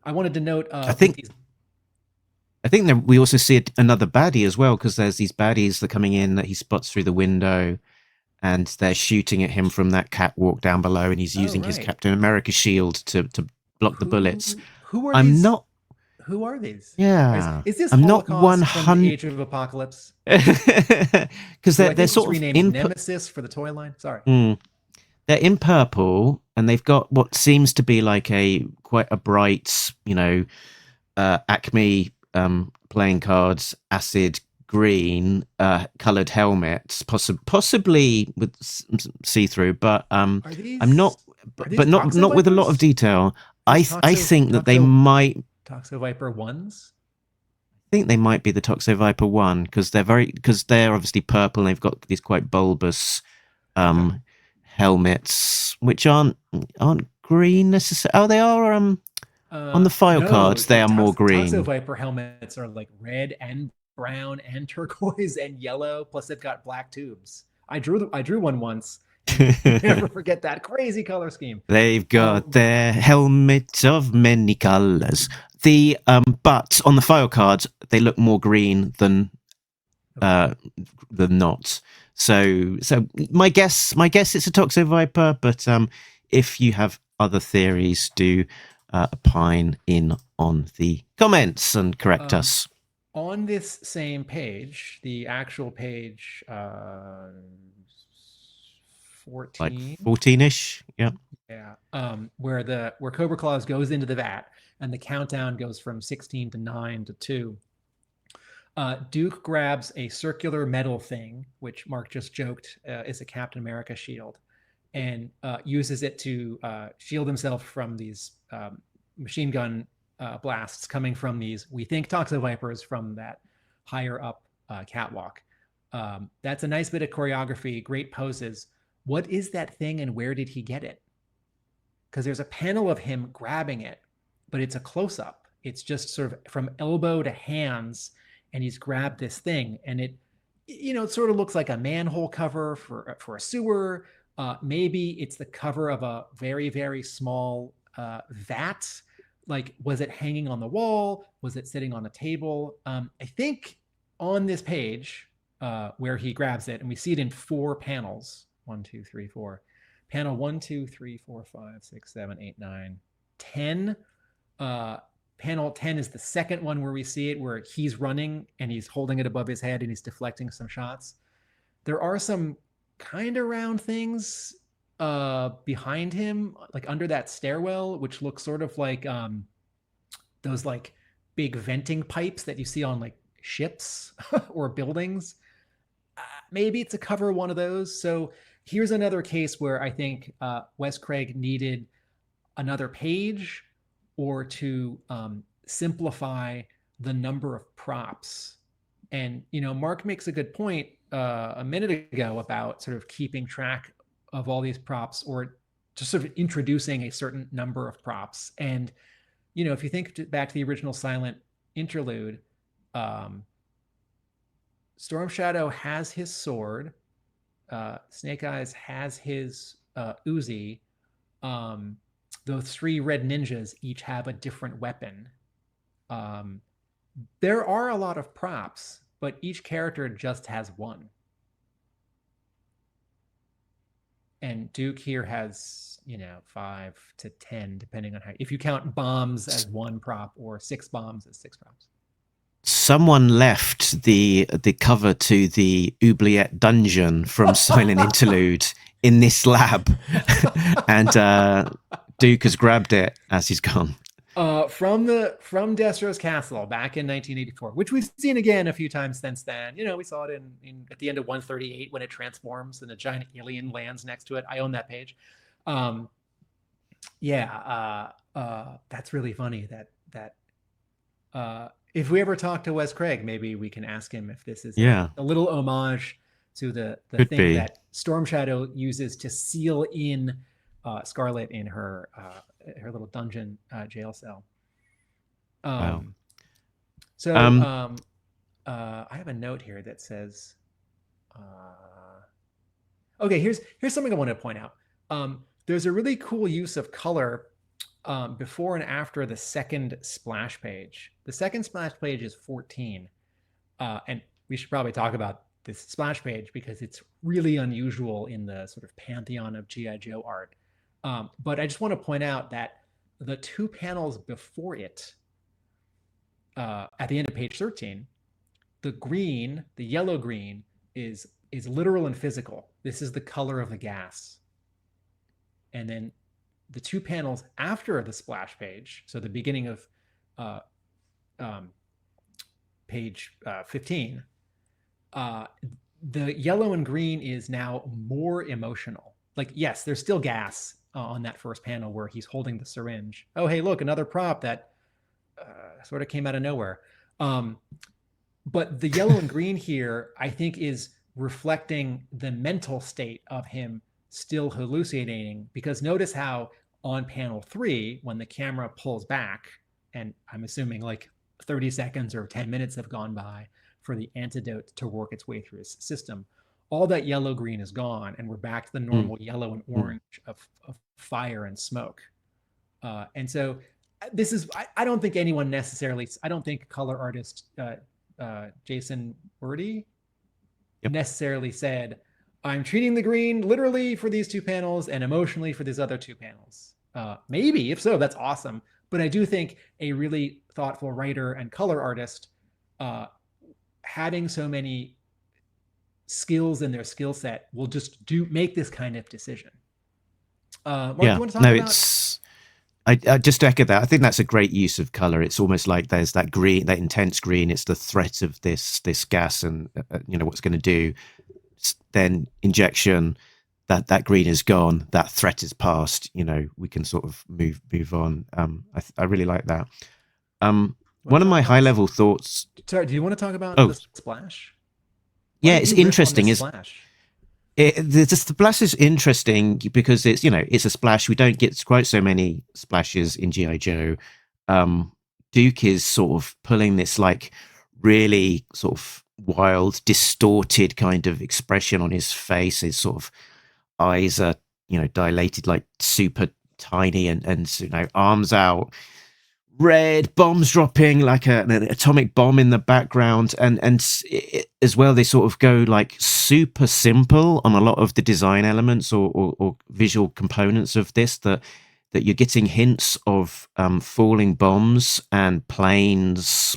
wanted to note, I think that we also see another baddie as well, because there's these baddies that are coming in that he spots through the window, and they're shooting at him from that catwalk down below, and he's using his Captain America shield to block the bullets. Who are these? Who are these? Yeah, is this I'm not Holocaust from the Age of Apocalypse? Because they're sort of renamed Nemesis for the toy line. Sorry. They're in purple, and they've got what seems to be like quite a bright, Acme playing cards acid green colored helmets, possibly with see-through, but I'm not with a lot of detail. I think that they might Toxo Viper 1s. I think they might be the Toxo Viper 1, because they're obviously purple and they've got these quite bulbous helmets, which aren't green necessarily. Oh, they are on the file cards. They are more green. Toxo Viper helmets are like red and brown and turquoise and yellow. Plus, they've got black tubes. I drew one once. Never forget that crazy color scheme. They've got their helmet of many colors. But on the file cards, they look more green than not. So my guess it's a Toxo Viper. But if you have other theories, do opine in on the comments and correct us. On this same page, the actual page 14, like 14-ish, yeah, where Cobra Claws goes into the vat and the countdown goes from 16 to 9 to 2. Duke grabs a circular metal thing, which Mark just joked is a Captain America shield, and uses it to shield himself from these machine gun blasts coming from these, we think, Toxo Vipers from that higher up catwalk. That's a nice bit of choreography, great poses. What is that thing and where did he get it? Because there's a panel of him grabbing it, but it's a close-up. It's just sort of from elbow to hands, and he's grabbed this thing, and it sort of looks like a manhole cover for a sewer. Maybe it's the cover of a very, very small vat. Like, was it hanging on the wall? Was it sitting on a table? I think on this page where he grabs it, and we see it in 4 panels. 1, 2, 3, 4. Panel 1, 2, 3, 4, 5, 6, 7, 8, 9, 10. panel 10 is the second one where we see it, where he's running and he's holding it above his head and he's deflecting some shots. There are some kind of round things behind him, like under that stairwell, which looks sort of like those like big venting pipes that you see on like ships or buildings. Maybe it's a cover one of those. So here's another case where I think Wes Craig needed another page or to simplify the number of props. And, you know, Mark makes a good point a minute ago about sort of keeping track of all these props, or just sort of introducing a certain number of props. And, you know, if you think back to the original silent interlude, Storm Shadow has his sword, Snake Eyes has his Uzi. Those three red ninjas each have a different weapon. There are a lot of props, but each character just has one. And Duke here has, you know, 5 to 10, depending on how, if you count bombs as one prop or 6 bombs as 6 props. Someone left the cover to the Oubliette dungeon from Silent Interlude in this lab, and Duke has grabbed it as he's gone. From Destro's Castle back in 1984, which we've seen again a few times since then. You know, we saw it in at the end of 138 when it transforms and a giant alien lands next to it. I own that page. That's really funny. That if we ever talk to Wes Craig, maybe we can ask him if this is a little homage to the thing that Storm Shadow uses to seal in Scarlet in her little dungeon jail cell. Wow. So I have a note here that says, okay, here's something I want to point out. There's a really cool use of color before and after the second splash page. The second splash page is 14. And we should probably talk about this splash page because it's really unusual in the sort of pantheon of G.I. Joe art. But I just want to point out that the 2 panels before it, at the end of page 13, the yellow green is literal and physical. This is the color of the gas. And then the 2 panels after the splash page, so the beginning of page 15, the yellow and green is now more emotional. Like, yes, there's still gas on that first panel where he's holding the syringe. Oh, hey, look, another prop that sort of came out of nowhere. But the yellow and green here, I think, is reflecting the mental state of him still hallucinating, because notice how on panel 3, when the camera pulls back, and I'm assuming like 30 seconds or 10 minutes have gone by for the antidote to work its way through his system, all that yellow green is gone, and we're back to the normal yellow and orange of fire and smoke. And so this is, I don't think anyone necessarily, I don't think color artist Jason Wordie necessarily said, I'm treating the green literally for these 2 panels and emotionally for these other 2 panels. Maybe, if so, that's awesome. But I do think a really thoughtful writer and color artist having so many skills in their skill set will just make this kind of decision. Mark, do you want to talk about? I just echo that. I think that's a great use of color. It's almost like there's that green, that intense green. It's the threat of this gas and you know what's going to do. Then injection, that green is gone. That threat is past. You know, we can sort of move on. I really like that. One of my high level thoughts. Sorry, do you want to talk about the splash? Yeah, it's interesting. The splash is interesting because it's, you know, it's a splash. We don't get quite so many splashes in G.I. Joe. Duke is sort of pulling this like really sort of wild, distorted kind of expression on his face. His sort of eyes are, you know, dilated like super tiny and you know, arms out, red, bombs dropping like an atomic bomb in the background, and as well they sort of go like super simple on a lot of the design elements or visual components of this, that that you're getting hints of falling bombs and planes,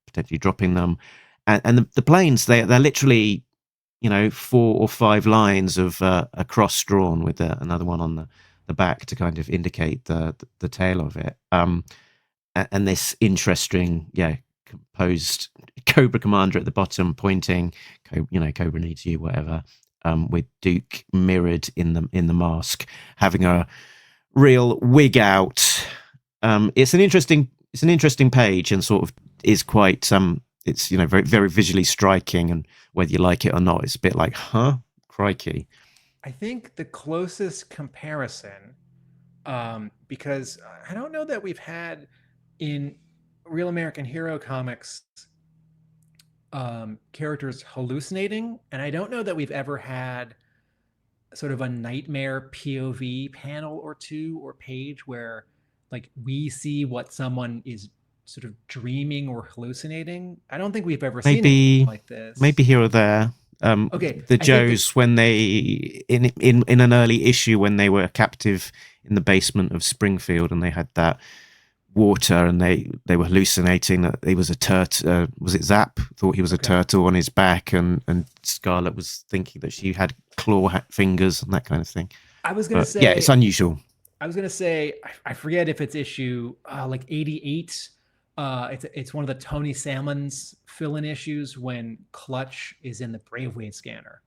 potentially dropping them, and the planes they're literally 4 or 5 lines of a cross drawn with another one on the back to kind of indicate the tail of it. And this interesting, composed Cobra commander at the bottom pointing, Cobra needs you, whatever. With Duke mirrored in the mask, having a real wig out. It's an interesting page, and sort of is quite it's very, very visually striking, and whether you like it or not, it's a bit like, crikey. I think the closest comparison, because I don't know that we've had in Real American Hero comics characters hallucinating, and I don't know that we've ever had sort of a nightmare POV panel or two or page where like we see what someone is sort of dreaming or hallucinating. I don't think we've ever seen anything like this. Maybe here or there. Okay, the Joes, when they in an early issue when they were captive in the basement of Springfield and they had that water and they were hallucinating that he was a turtle. Was it Zap thought he was a turtle on his back, and Scarlet was thinking that she had claw fingers and that kind of thing. I was gonna say, it's unusual. I was gonna say, I forget if it's issue like 88. It's one of the Tony Salmon's fill-in issues when Clutch is in the Bravewave scanner,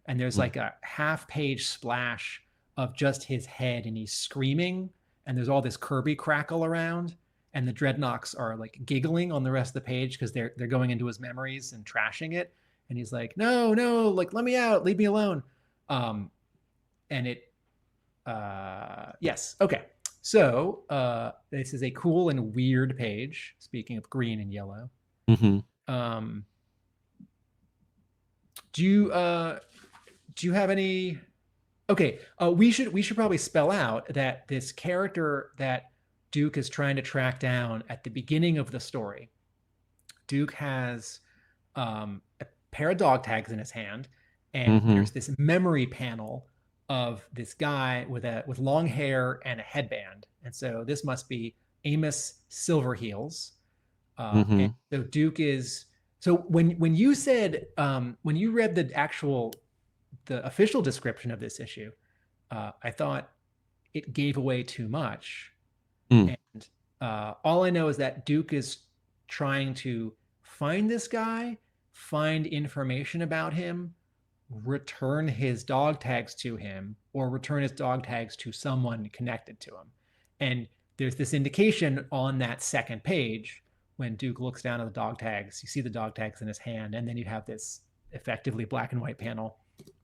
and there's like a half-page splash of just his head, and he's screaming, and there's all this Kirby crackle around, and the Dreadnoks are like giggling on the rest of the page because they're going into his memories and trashing it, and he's like, no, like let me out, leave me alone, and it, yes, okay. So this is a cool and weird page. Speaking of green and yellow, do you have any? Okay, we should probably spell out that this character that Duke is trying to track down at the beginning of the story. Duke has a pair of dog tags in his hand, and there's this memory panel of this guy with long hair and a headband, and so this must be Amos Silverheels. And so Duke is. So when you said when you read the official description of this issue, I thought it gave away too much, and all I know is that Duke is trying to find this guy, find information about him, return his dog tags to him, or return his dog tags to someone connected to him. And there's this indication on that second page when Duke looks down at the dog tags, you see the dog tags in his hand, and then you have this effectively black and white panel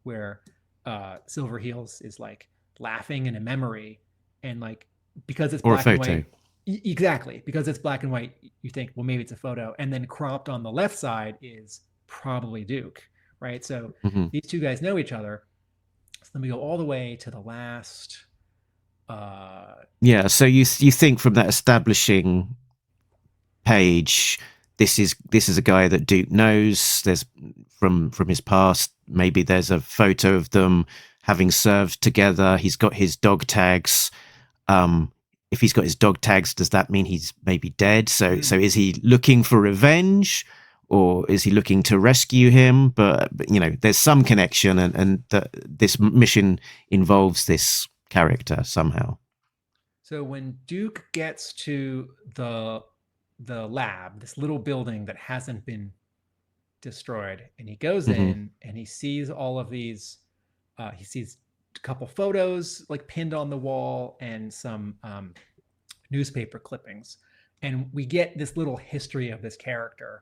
where Silverheels is like laughing in a memory, and like because it's black and white, exactly, because it's black and white, you think, well, maybe it's a photo, and then cropped on the left side is probably Duke. Right, so these two guys know each other. So let me go all the way to the last. So you think from that establishing page, this is a guy that Duke knows. There's from his past. Maybe there's a photo of them having served together. He's got his dog tags. If he's got his dog tags, does that mean he's maybe dead? So is he looking for revenge? Or is he looking to rescue him? But there's some connection, and this mission involves this character somehow. So when Duke gets to the lab, this little building that hasn't been destroyed, and he goes in and he sees all of these, he sees a couple photos like pinned on the wall and some newspaper clippings, and we get this little history of this character.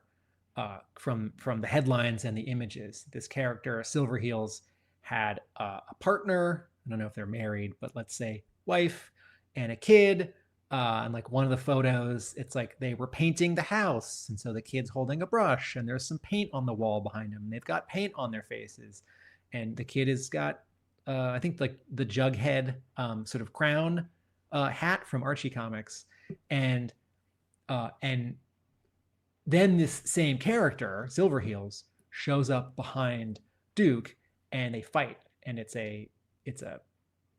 From the headlines and the images. This character, Silverheels, had a partner. I don't know if they're married, but let's say wife and a kid. And like one of the photos, it's like they were painting the house. And so the kid's holding a brush, and there's some paint on the wall behind them. They've got paint on their faces. And the kid has got, I think, like the Jughead sort of crown hat from Archie Comics. And then this same character, Silverheels, shows up behind Duke, and they fight, and it's a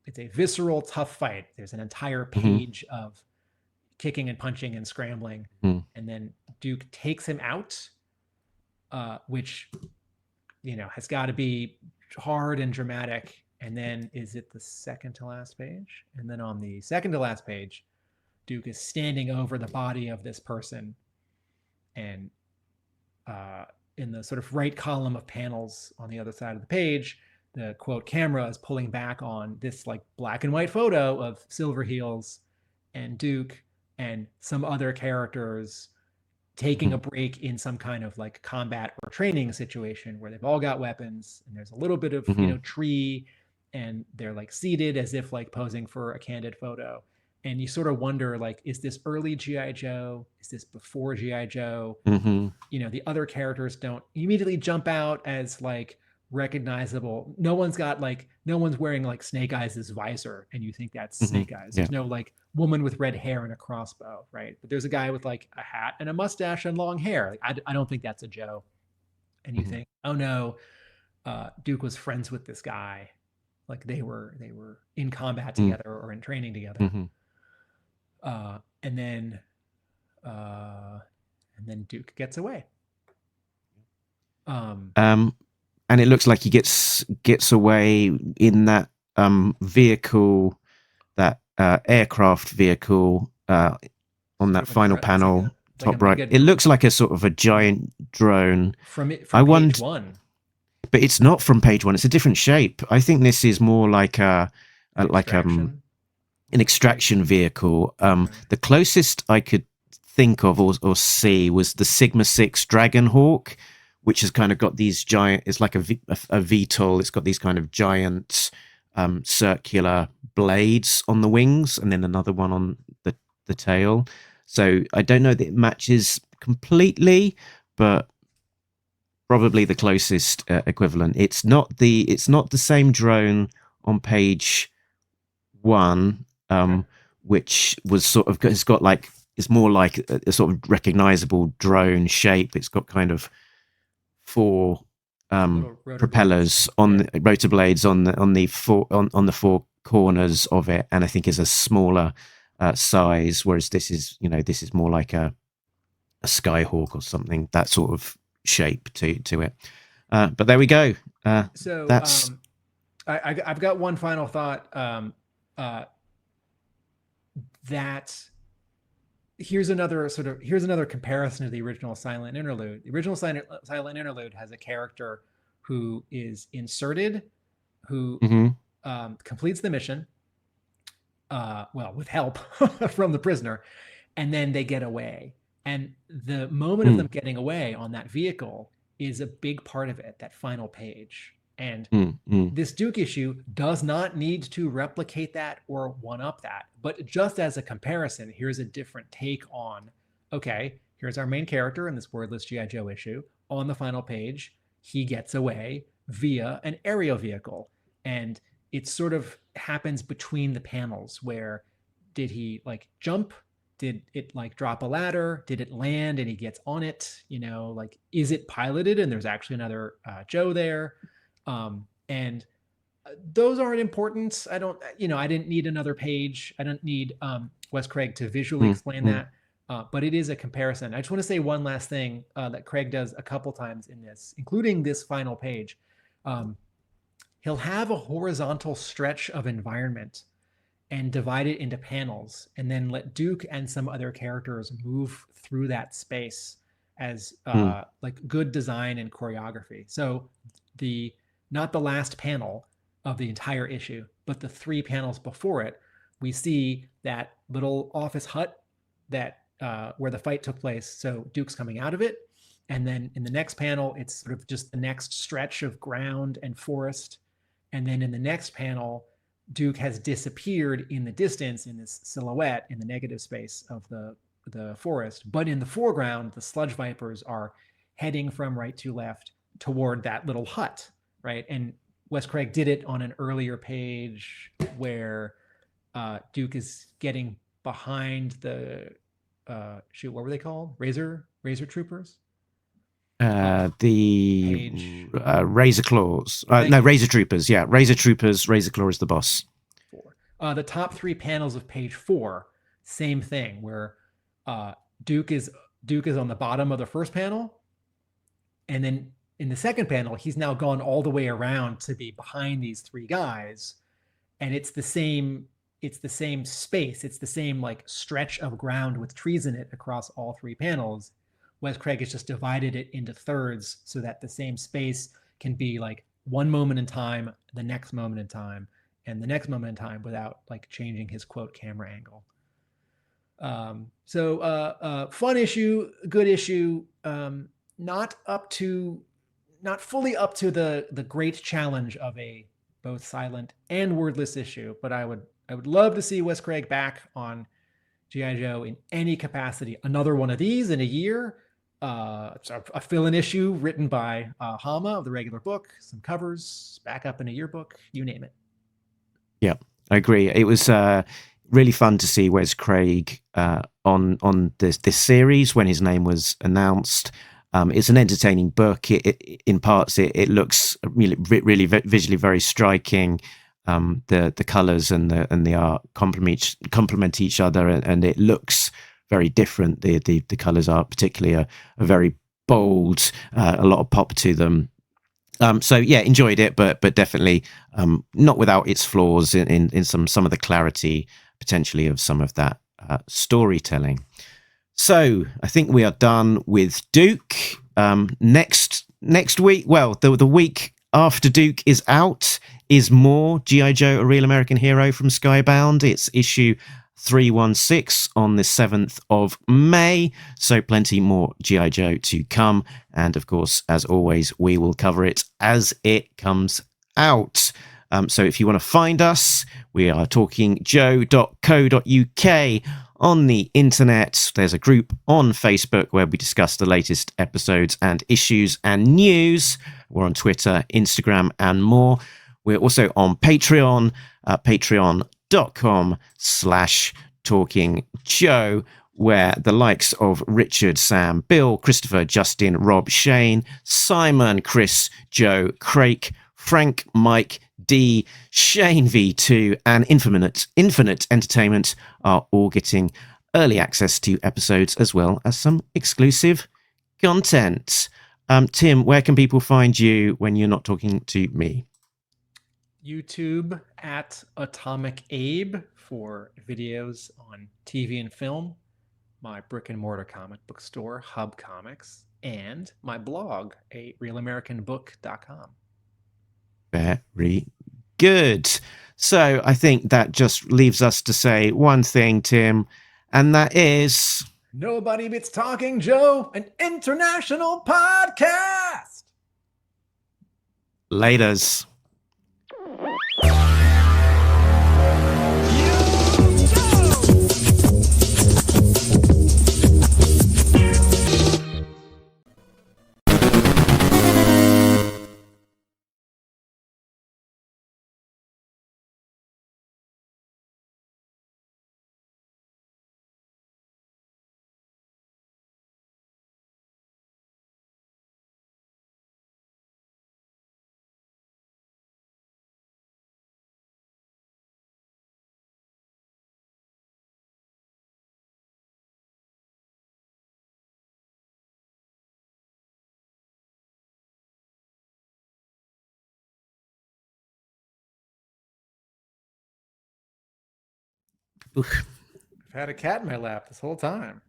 it's a visceral, tough fight. There's an entire page of kicking and punching and scrambling, and then Duke takes him out, which has got to be hard and dramatic. And then is it the second to last page? And then on the second to last page, Duke is standing over the body of this person, and in the sort of right column of panels on the other side of the page, the quote camera is pulling back on this like black and white photo of Silverheels and Duke and some other characters taking a break in some kind of like combat or training situation where they've all got weapons, and there's a little bit of tree, and they're like seated as if like posing for a candid photo. And you sort of wonder, like, is this early G.I. Joe? Is this before G.I. Joe? The other characters don't immediately jump out as like recognizable. No one's wearing like Snake Eyes' visor, and you think that's Snake Eyes. There's no like woman with red hair and a crossbow, right? But there's a guy with like a hat and a mustache and long hair. Like, I don't think that's a Joe. And you think, oh no, Duke was friends with this guy. Like they were in combat together or in training together. And then Duke gets away. And it looks like he gets away in that vehicle, that aircraft vehicle on that final panel, top right. It looks like a sort of a giant drone. From page one. But it's not from page one. It's a different shape. I think this is more like an extraction vehicle. The closest I could think of or see was the Sigma 6 Dragonhawk, which has kind of got these giant, it's like a VTOL. It's got these kind of giant circular blades on the wings, and then another one on the tail. So I don't know that it matches completely, but probably the closest equivalent. It's not the same drone on page one, which was sort of, it's got like, it's more like a sort of recognizable drone shape. It's got kind of four propellers on the rotor blades on the four corners of it, and I think is a smaller size, whereas this is more like a Skyhawk or something, that sort of shape to it. But there we go. So that's I've got one final thought. That here's another comparison to the original Silent Interlude. The original Silent Interlude has a character who is inserted, who completes the mission, with help from the prisoner, and then they get away. And the moment of them getting away on that vehicle is a big part of it, that final page. And this Duke issue does not need to replicate that or one-up that. But just as a comparison, here's a different take on, okay, here's our main character in this wordless G.I. Joe issue. On the final page, he gets away via an aerial vehicle. And it sort of happens between the panels where did he like jump? Did it like drop a ladder? Did it land and he gets on it? Like, is it piloted and there's actually another Joe there? And those aren't important. I didn't need another page. I don't need Wes Craig to visually explain that. But it is a comparison. I just want to say one last thing that Craig does a couple times in this, including this final page. He'll have a horizontal stretch of environment and divide it into panels, and then let Duke and some other characters move through that space as like good design and choreography. So not the last panel of the entire issue, but the 3 panels before it, we see that little office hut that where the fight took place. So Duke's coming out of it. And then in the next panel, it's sort of just the next stretch of ground and forest. And then in the next panel, Duke has disappeared in the distance in this silhouette in the negative space of the forest. But in the foreground, the sludge vipers are heading from right to left toward that little hut, right? And Wes Craig did it on an earlier page where Duke is getting behind the what were they called? Razor Troopers? The Razor Claws. No, Razor Troopers. Yeah, Razor Troopers. Razor Claw is the boss. The top 3 panels of page 4, same thing, where Duke is on the bottom of the first panel, and then in the second panel, he's now gone all the way around to be behind these 3 guys, and it's the same space, it's the same like stretch of ground with trees in it across all 3 panels. Wes Craig has just divided it into thirds so that the same space can be like one moment in time, the next moment in time, and the next moment in time without like changing his quote camera angle. Fun issue, good issue, not fully up to the great challenge of a both silent and wordless issue, but I would love to see Wes Craig back on G.I. Joe in any capacity. Another one of these in a year. It's a fill-in issue written by Hama of the regular book, some covers, back up in a yearbook, you name it. Yeah, I agree. It was really fun to see Wes Craig on this series when his name was announced. It's an entertaining book. In parts, it looks really visually very striking. The colors and the art complement each other, and it looks very different. The colors are particularly are very bold, a lot of pop to them. So yeah, enjoyed it, but definitely not without its flaws in some of the clarity potentially of some of that storytelling. So I think we are done with Duke. Next week, well, the week after Duke is out is more G.I. Joe, A Real American Hero from Skybound. It's issue 316 on the 7th of May. So plenty more G.I. Joe to come. And of course, as always, we will cover it as it comes out. So if you want to find us, we are talkingjoe.co.uk on the internet. There's a group on Facebook where we discuss the latest episodes and issues and news. We're on Twitter, Instagram, and more. We're also on Patreon, patreon.com/talkingjoe, where the likes of Richard, Sam, Bill, Christopher, Justin, Rob, Shane, Simon, Chris, Joe, Craig, Frank, Mike, D, Shane V2, and Infinite Entertainment are all getting early access to episodes as well as some exclusive content. Tim, where can people find you when you're not talking to me? YouTube at Atomic Abe for videos on TV and film, my brick and mortar comic book store, Hub Comics, and my blog, arealamericanbook.com. Very good. So I think that just leaves us to say one thing, Tim, and that is... Nobody Beats Talking Joe, an international podcast! Laters. I've had a cat in my lap this whole time.